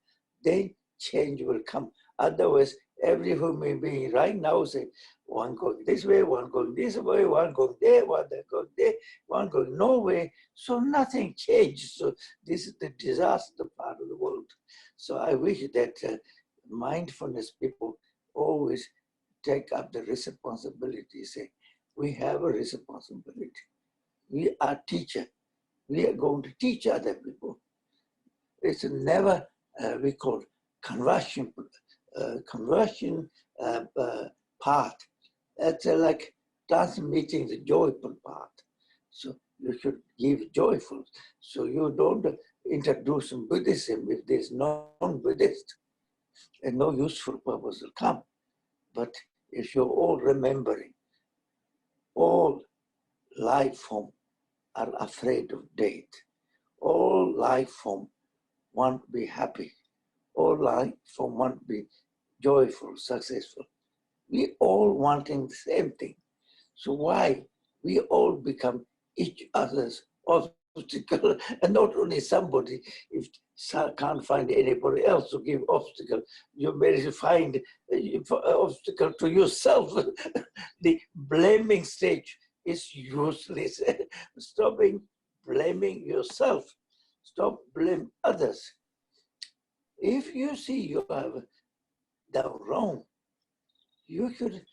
then change will come. Otherwise, every human being right now say, one going this way, one going this way, one going there, one going there, one going no way. So nothing changes. So this is the disaster part of the world. So I wish that mindfulness people always take up the responsibility, say, we have a responsibility. We are teacher. We are going to teach other people. It's never, we call conversion part. It's like transmitting the joyful part. So you should give joyful. So you don't introduce Buddhism if there's non-Buddhist, and no useful purpose will come. But if you're all remembering, all life form are afraid of death. All life form want to be happy. All life form want to be joyful, successful. We all wanting the same thing. So why we all become each other's obstacle, and not only somebody, if can't find anybody else to give obstacle, you better find obstacle to yourself. The blaming stage is useless. Stopping blaming yourself. Stop blaming others. If you see you have done wrong, you should,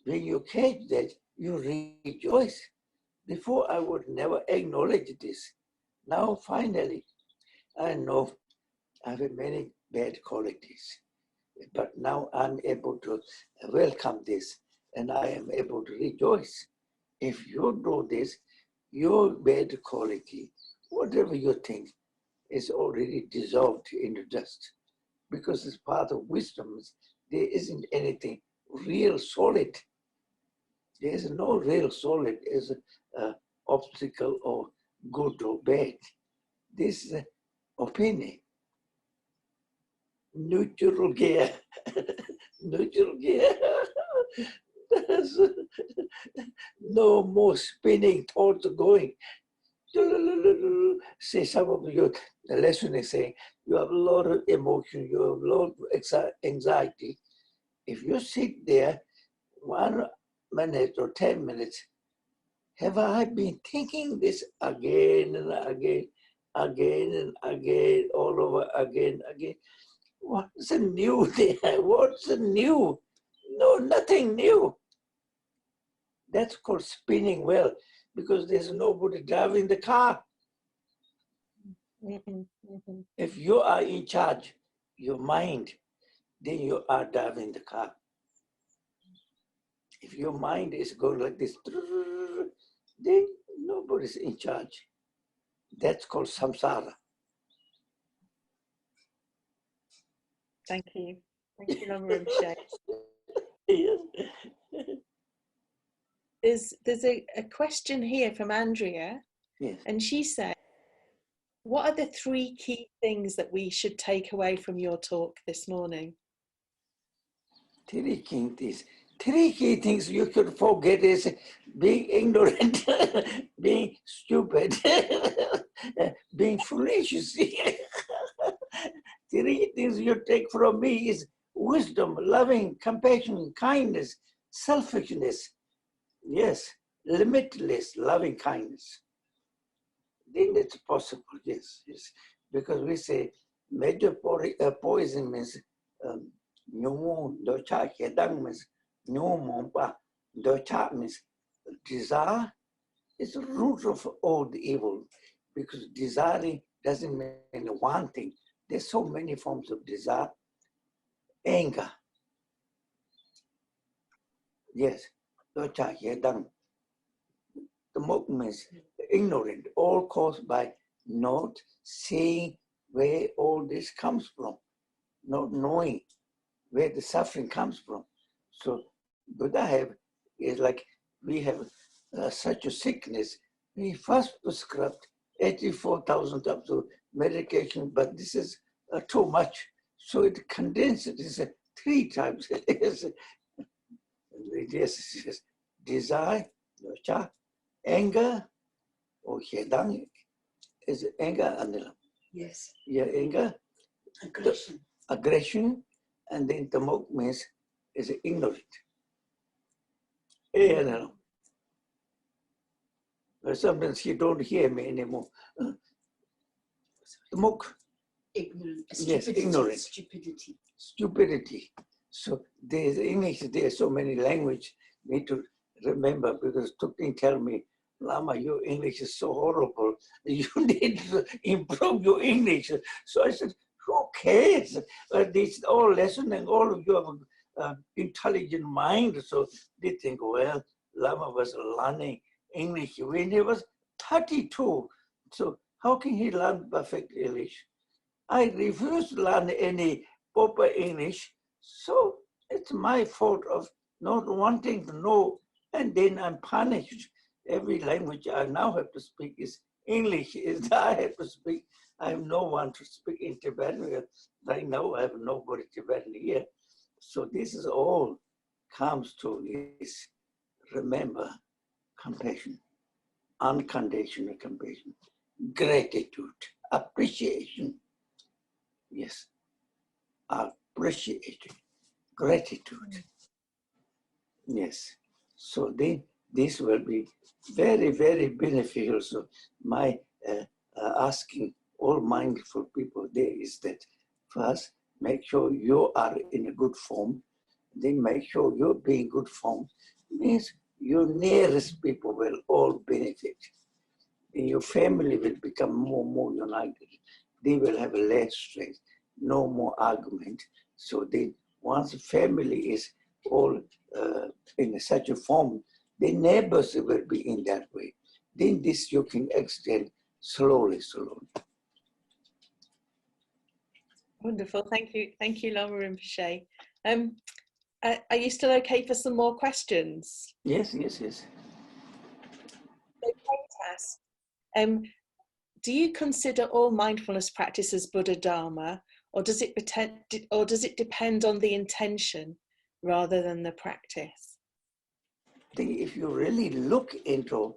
when you catch that, you rejoice. Before I would never acknowledge this. Now finally, I know I have many bad qualities, but now I'm able to welcome this, and I am able to rejoice. If you do this, your bad quality, whatever you think, is already dissolved into dust, because it's part of wisdom. There isn't anything real solid. There is no real solid as an obstacle or good or bad. This is opinion. Neutral gear. Neutral gear. No more spinning thoughts going. Say some of you, the lesson is saying, you have a lot of emotion, you have a lot of anxiety. If you sit there 1 minute or 10 minutes, have I been thinking this again and again, again and again, all over again, again? What's new there? What's new? No, nothing new. That's called spinning well, because there's nobody driving the car. If you are in charge, your mind, then you are driving the car. If your mind is going like this, then nobody's in charge. That's called samsara. Thank you. Thank you, Lama Rinpoche. There's a question here from Andrea, Yes. and she said, what are the 3 key things that we should take away from your talk this morning? 3 key things you could forget is being ignorant, being stupid, being foolish, you see. 3 things you take from me is wisdom, loving, compassion, kindness, selfishness. Yes, limitless loving kindness. Then it's possible, yes, yes. Because we say major poison means nyomo docha kedang means nyomo pa docha means desire is the root of all the evil, because desiring doesn't mean one thing. There's so many forms of desire. Anger, yes, docha kedang. The movement is ignorant, all caused by not seeing where all this comes from, not knowing where the suffering comes from. So Buddha is like, we have such a sickness. We first prescribed 84,000 types of medication, but this is too much. So it condensed it is 3 times. Yes, desire, anger, or hedang is anger, and yes, yeah, anger, aggression, and then tamok means is ignorant. But sometimes you don't hear me anymore. Tamok, ignorant, yes, ignorant, stupidity. So there's English. There's so many language need to remember, because Tukling tell me, Lama, your English is so horrible. You need to improve your English. So I said, who cares? This all lesson, and all of you have an intelligent mind. So they think, well, Lama was learning English when he was 32. So how can he learn perfect English? I refuse to learn any proper English. So it's my fault of not wanting to know, and then I'm punished. Every language I now have to speak is English. Is I have to speak. I have no one to speak in Tibetan. Right now I have nobody Tibetan here. So this is all comes to is, remember, compassion, unconditional compassion, gratitude, appreciation. Yes, appreciation, gratitude. Yes. So then this will be very, very beneficial. So my asking all mindful people there is that first, make sure you are in a good form. Then make sure you're being good form. Means your nearest people will all benefit. And your family will become more united. They will have less stress, no more argument. So then once the family is all in such a form, the neighbors will be in that way. Then this you can extend slowly. Wonderful. Thank you, Lama Rinpoche. Are you still okay for some more questions? Yes. So Kate asked, do you consider all mindfulness practices Buddha Dharma, or does it depend on the intention rather than the practice? I think if you really look into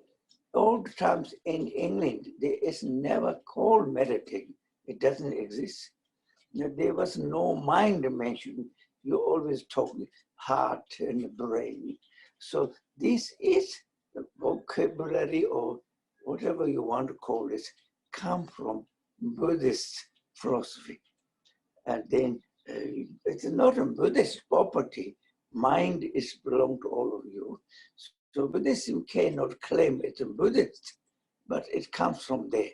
all the times in England, there is never called meditating. It doesn't exist. There was no mind mentioned. You always talk heart and brain. So this is the vocabulary, or whatever you want to call it, come from Buddhist philosophy. And then it's not a Buddhist property. Mind is belong to all of you. So Buddhism cannot claim it's a Buddhist, but it comes from there.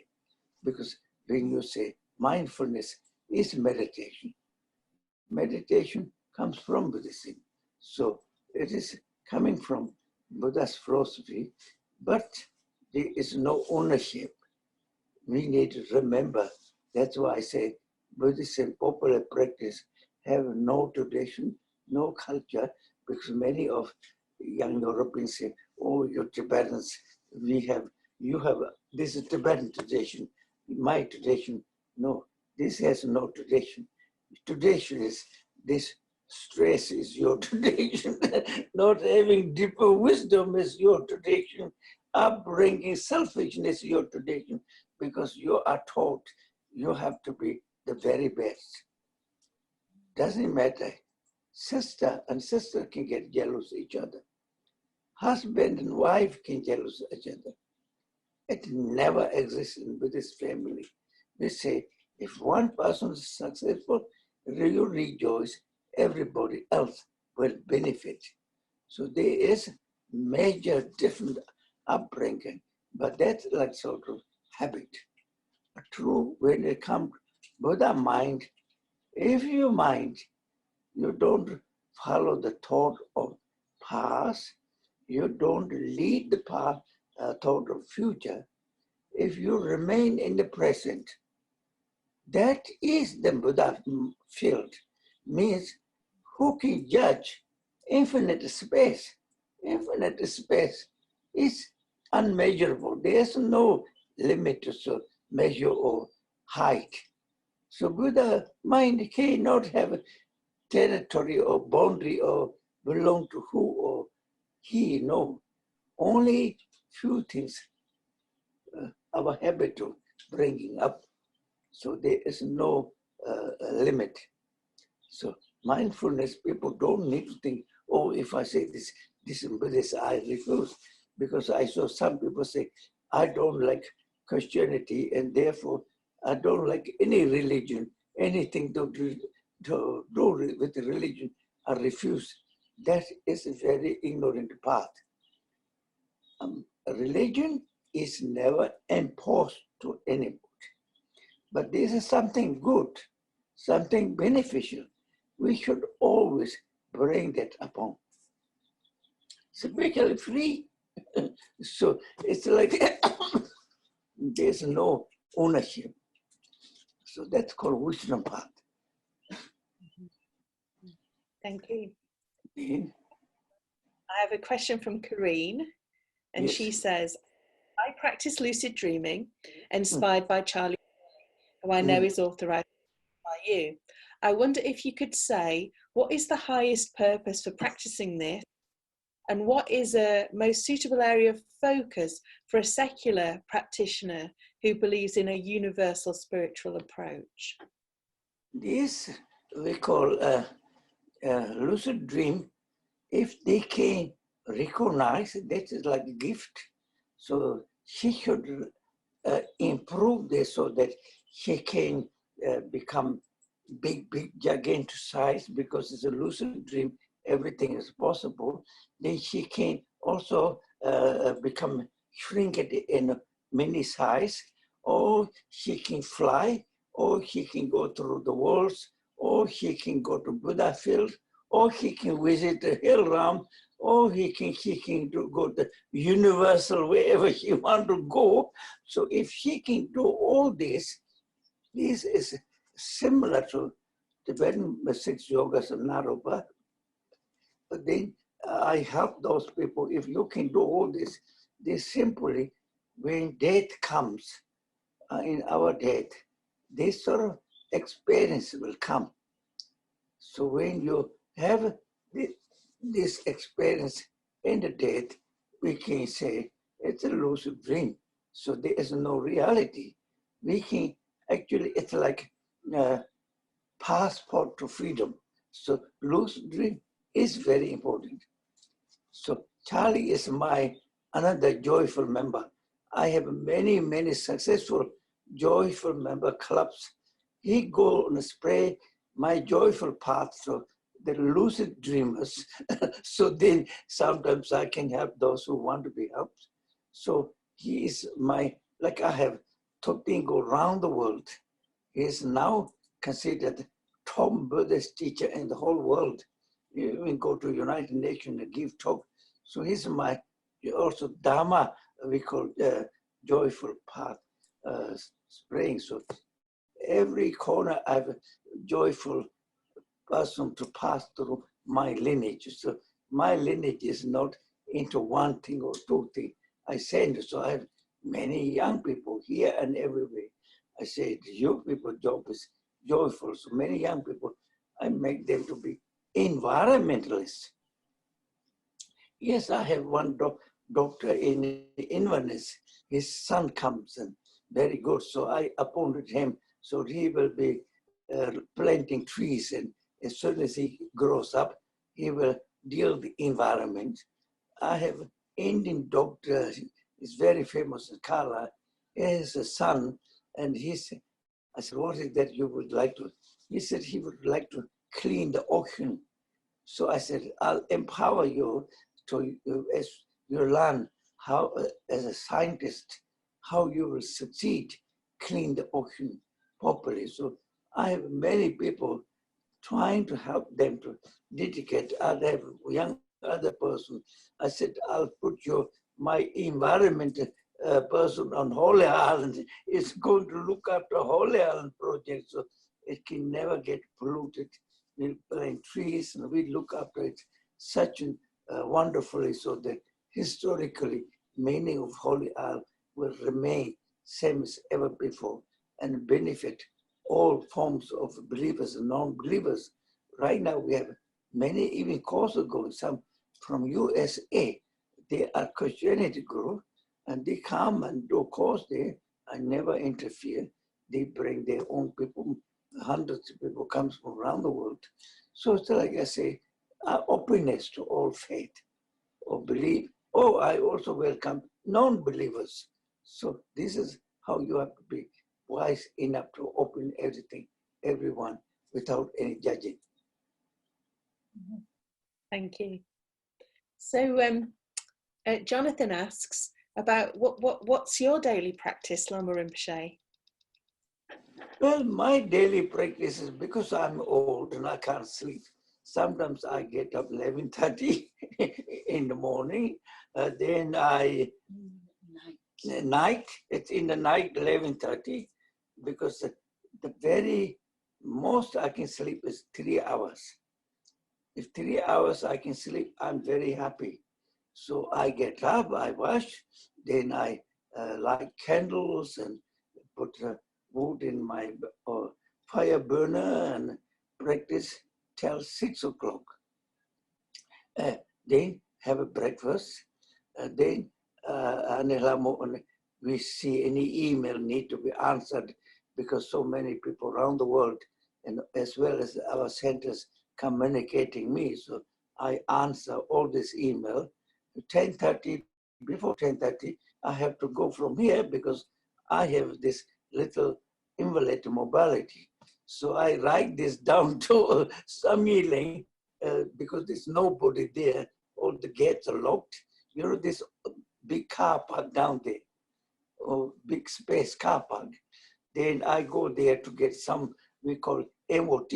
Because when you say mindfulness is meditation, meditation comes from Buddhism. So it is coming from Buddha's philosophy, but there is no ownership. We need to remember. That's why I say Buddhism popular practice have no tradition, no culture, because many of young Europeans say, oh, you Tibetans, you have, this is Tibetan tradition, my tradition. No, this has no tradition. Tradition is this stress is your tradition. Not having deeper wisdom is your tradition. Upbringing selfishness is your tradition, because you are taught you have to be the very best. Doesn't matter. Sister and sister can get jealous of each other. Husband and wife can jealous of each other. It never exists in Buddhist family. They say, if one person is successful, you rejoice, everybody else will benefit. So there is major different upbringing, but that's like sort of habit. True, when it comes Buddha mind, if you mind, you don't follow the thought of past, you don't lead the path, thought of future. If you remain in the present, that is the Buddha field. Means who can judge infinite space? Infinite space is unmeasurable. There's no limit to measure or height. So Buddha mind cannot have a territory or boundary or belong to who or he, no. Only few things our habit of bringing up. So there is no limit. So mindfulness, people don't need to think, oh, if I say this is Buddhist, I refuse. Because I saw some people say, I don't like Christianity, and therefore I don't like any religion, anything to do with the religion, I refuse. That is a very ignorant path. Religion is never imposed to anybody. But this is something good, something beneficial. We should always bring that upon. Spiritually free. So it's like there's no ownership. So that's called wisdom path. Thank you. Yeah. I have a question from Kareen, and Yes. she says, I practice lucid dreaming, inspired by Charlie, who I know is authorized by you. I wonder if you could say, what is the highest purpose for practicing this? And what is a most suitable area of focus for a secular practitioner who believes in a universal spiritual approach? This we call a lucid dream. If they can recognize, that is like a gift. So she should improve this so that she can become big, gigantic size, because it's a lucid dream, everything is possible. Then she can also become shrink it in a mini size, or she can fly, or she can go through the worlds, or she can go to Buddha field, or he can visit the hill realm, or she can go to universal wherever she want to go. So if she can do all this is similar to Tibetan six yogas and Naropa. But then I help those people. If you can do all this, they simply, when death comes, in our death, this sort of experience will come. So when you have this experience in the death, we can say it's a lucid dream. So there is no reality. We can actually, it's like a passport to freedom. So lucid dream is very important. So Charlie is my another joyful member. I have many successful joyful member clubs. He go on a spray my joyful path. So the lucid dreamers. So then sometimes I can help those who want to be helped. So he is my, like I have taught him go around the world. He is now considered top Buddhist teacher in the whole world. You even go to United Nations and give talk. So he's my, also Dharma, we call joyful path spraying. So every corner I have a joyful person to pass through my lineage. So my lineage is not into one thing or two things. I send, so I have many young people here and everywhere. I say, you people job is joyful. So many young people, I make them to be environmentalists. Yes, I have one doctor in Inverness. His son comes and very good. So I appointed him. So he will be planting trees, and as soon as he grows up, he will deal with the environment. I have an Indian doctor, he's very famous in Kerala. He has a son, and he said, I said, what is that you would like to? He said he would like to clean the ocean. So I said, I'll empower you to, as you learn how, as a scientist, how you will succeed clean the ocean properly. So I have many people trying to help them to dedicate. I have a young other person. I said, I'll put my environment person on Holy Island is going to look after Holy Island project, so it can never get polluted. We plant trees and we look after it such wonderfully, so that historically meaning of Holy Island will remain same as ever before and benefit all forms of believers and non-believers. Right now we have many even courses going, some from USA. They are Christianity group, and they come and do course there. I never interfere. They bring their own people. Hundreds of people comes from around the world. So it's like I say, openness to all faith or belief. Oh, I also welcome non-believers. So this is how you have to be wise enough to open everything, everyone, without any judging. Thank you. So Jonathan asks about what's your daily practice, Lama Rinpoche? Well, my daily practice is because I'm old and I can't sleep. Sometimes I get up 11:30 in the morning. Then it's in the night 11:30, because the very most I can sleep is 3 hours. If 3 hours I can sleep, I'm very happy. So I get up, I wash, then I light candles and put wood in my fire burner and practice till 6 o'clock. Then have a breakfast. Then we see any email need to be answered, because so many people around the world, and as well as our centers communicating me. So I answer all this email. 10:30, before 10:30, I have to go from here because I have this little invalid mobility. So I write this down to some Lane because there's nobody there. All the gates are locked. You know, this big car park down there, or big space car park. Then I go there to get some, we call MOT.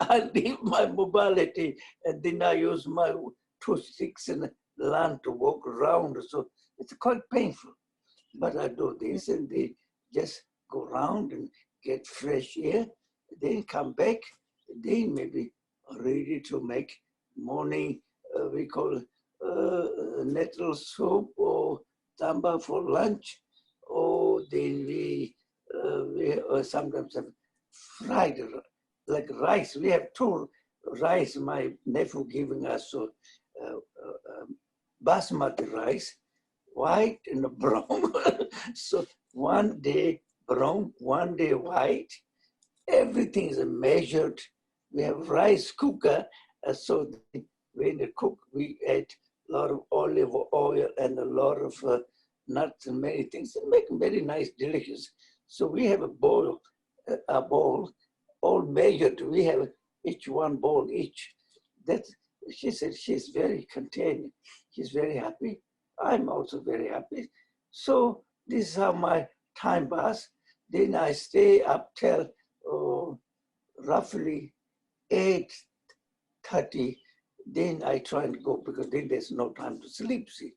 I leave my mobility and then I use my 2 sticks and learn to walk around. So it's quite painful. But I do this and they just go around and get fresh air, then come back, then maybe ready to make morning, we call nettle soup or tamba for lunch, or then we sometimes have fried like rice. We have 2 rice my nephew giving us, so basmati rice, white and brown. So one day brown, one day white. Everything is measured. We have rice cooker, so when they cook, we add a lot of olive oil and a lot of nuts and many things. They make very nice, delicious. So we have a bowl, all measured. We have each one bowl each. That she said she's very content. She's very happy. I'm also very happy. So this is how my time pass. Then I stay up till roughly 8:30. Then I try and go because then there's no time to sleep. See,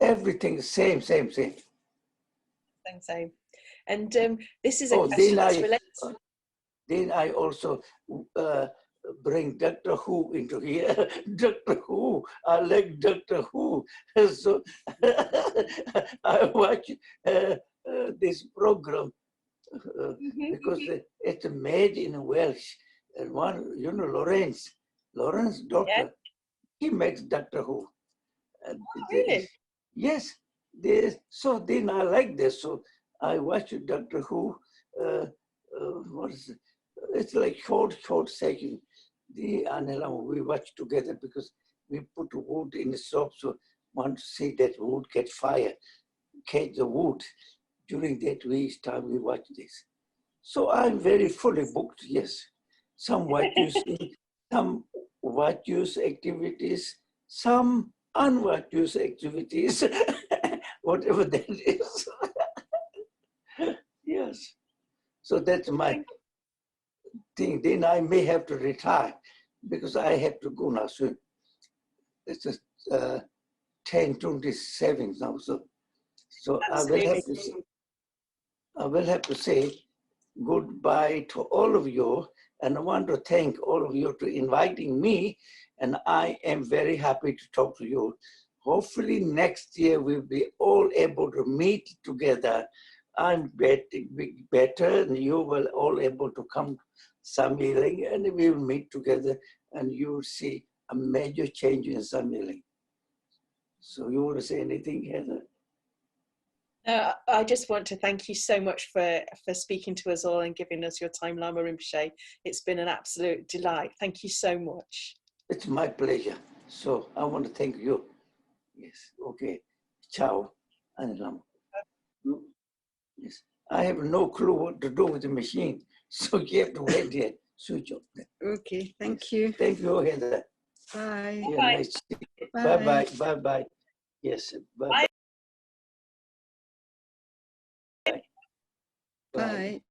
everything is same. Same. And this is a question that's related. Then I also bring Doctor Who into here. Doctor Who, I like Doctor Who. So I watch this program because it's made in Welsh. And one, you know, Lawrence Doctor, he makes Doctor Who. And Really? Yes. So then I like this. So I watch Doctor Who. What is it? It's like short section. The Anila we watch together because we put wood in the stove, so want to see that wood catch fire, catch the wood. During that time we watch this. So I'm very fully booked, yes. Some white juice, some white juice activities, some unwhite juice activities, whatever that is. Yes. So that's my thing. Then I may have to retire because I have to go now soon. It's just 10:27 now. So I will have to say goodbye to all of you. And I want to thank all of you for inviting me. And I am very happy to talk to you. Hopefully next year we'll be all able to meet together. I'm better and you will all able to come Samiling and we will meet together and you will see a major change in Samiling. So you want to say anything, Heather? I just want to thank you so much for speaking to us all and giving us your time, Lama Rinpoche. It's been an absolute delight. Thank you so much. It's my pleasure. So I want to thank you. Yes, okay. Ciao, and Lama. Yes, I have no clue what to do with the machine, so you have to wait here. Switch off. Okay, thank you. Thank you, Heather. Bye. Yeah, nice. Bye. Bye. Yes, bye. Bye.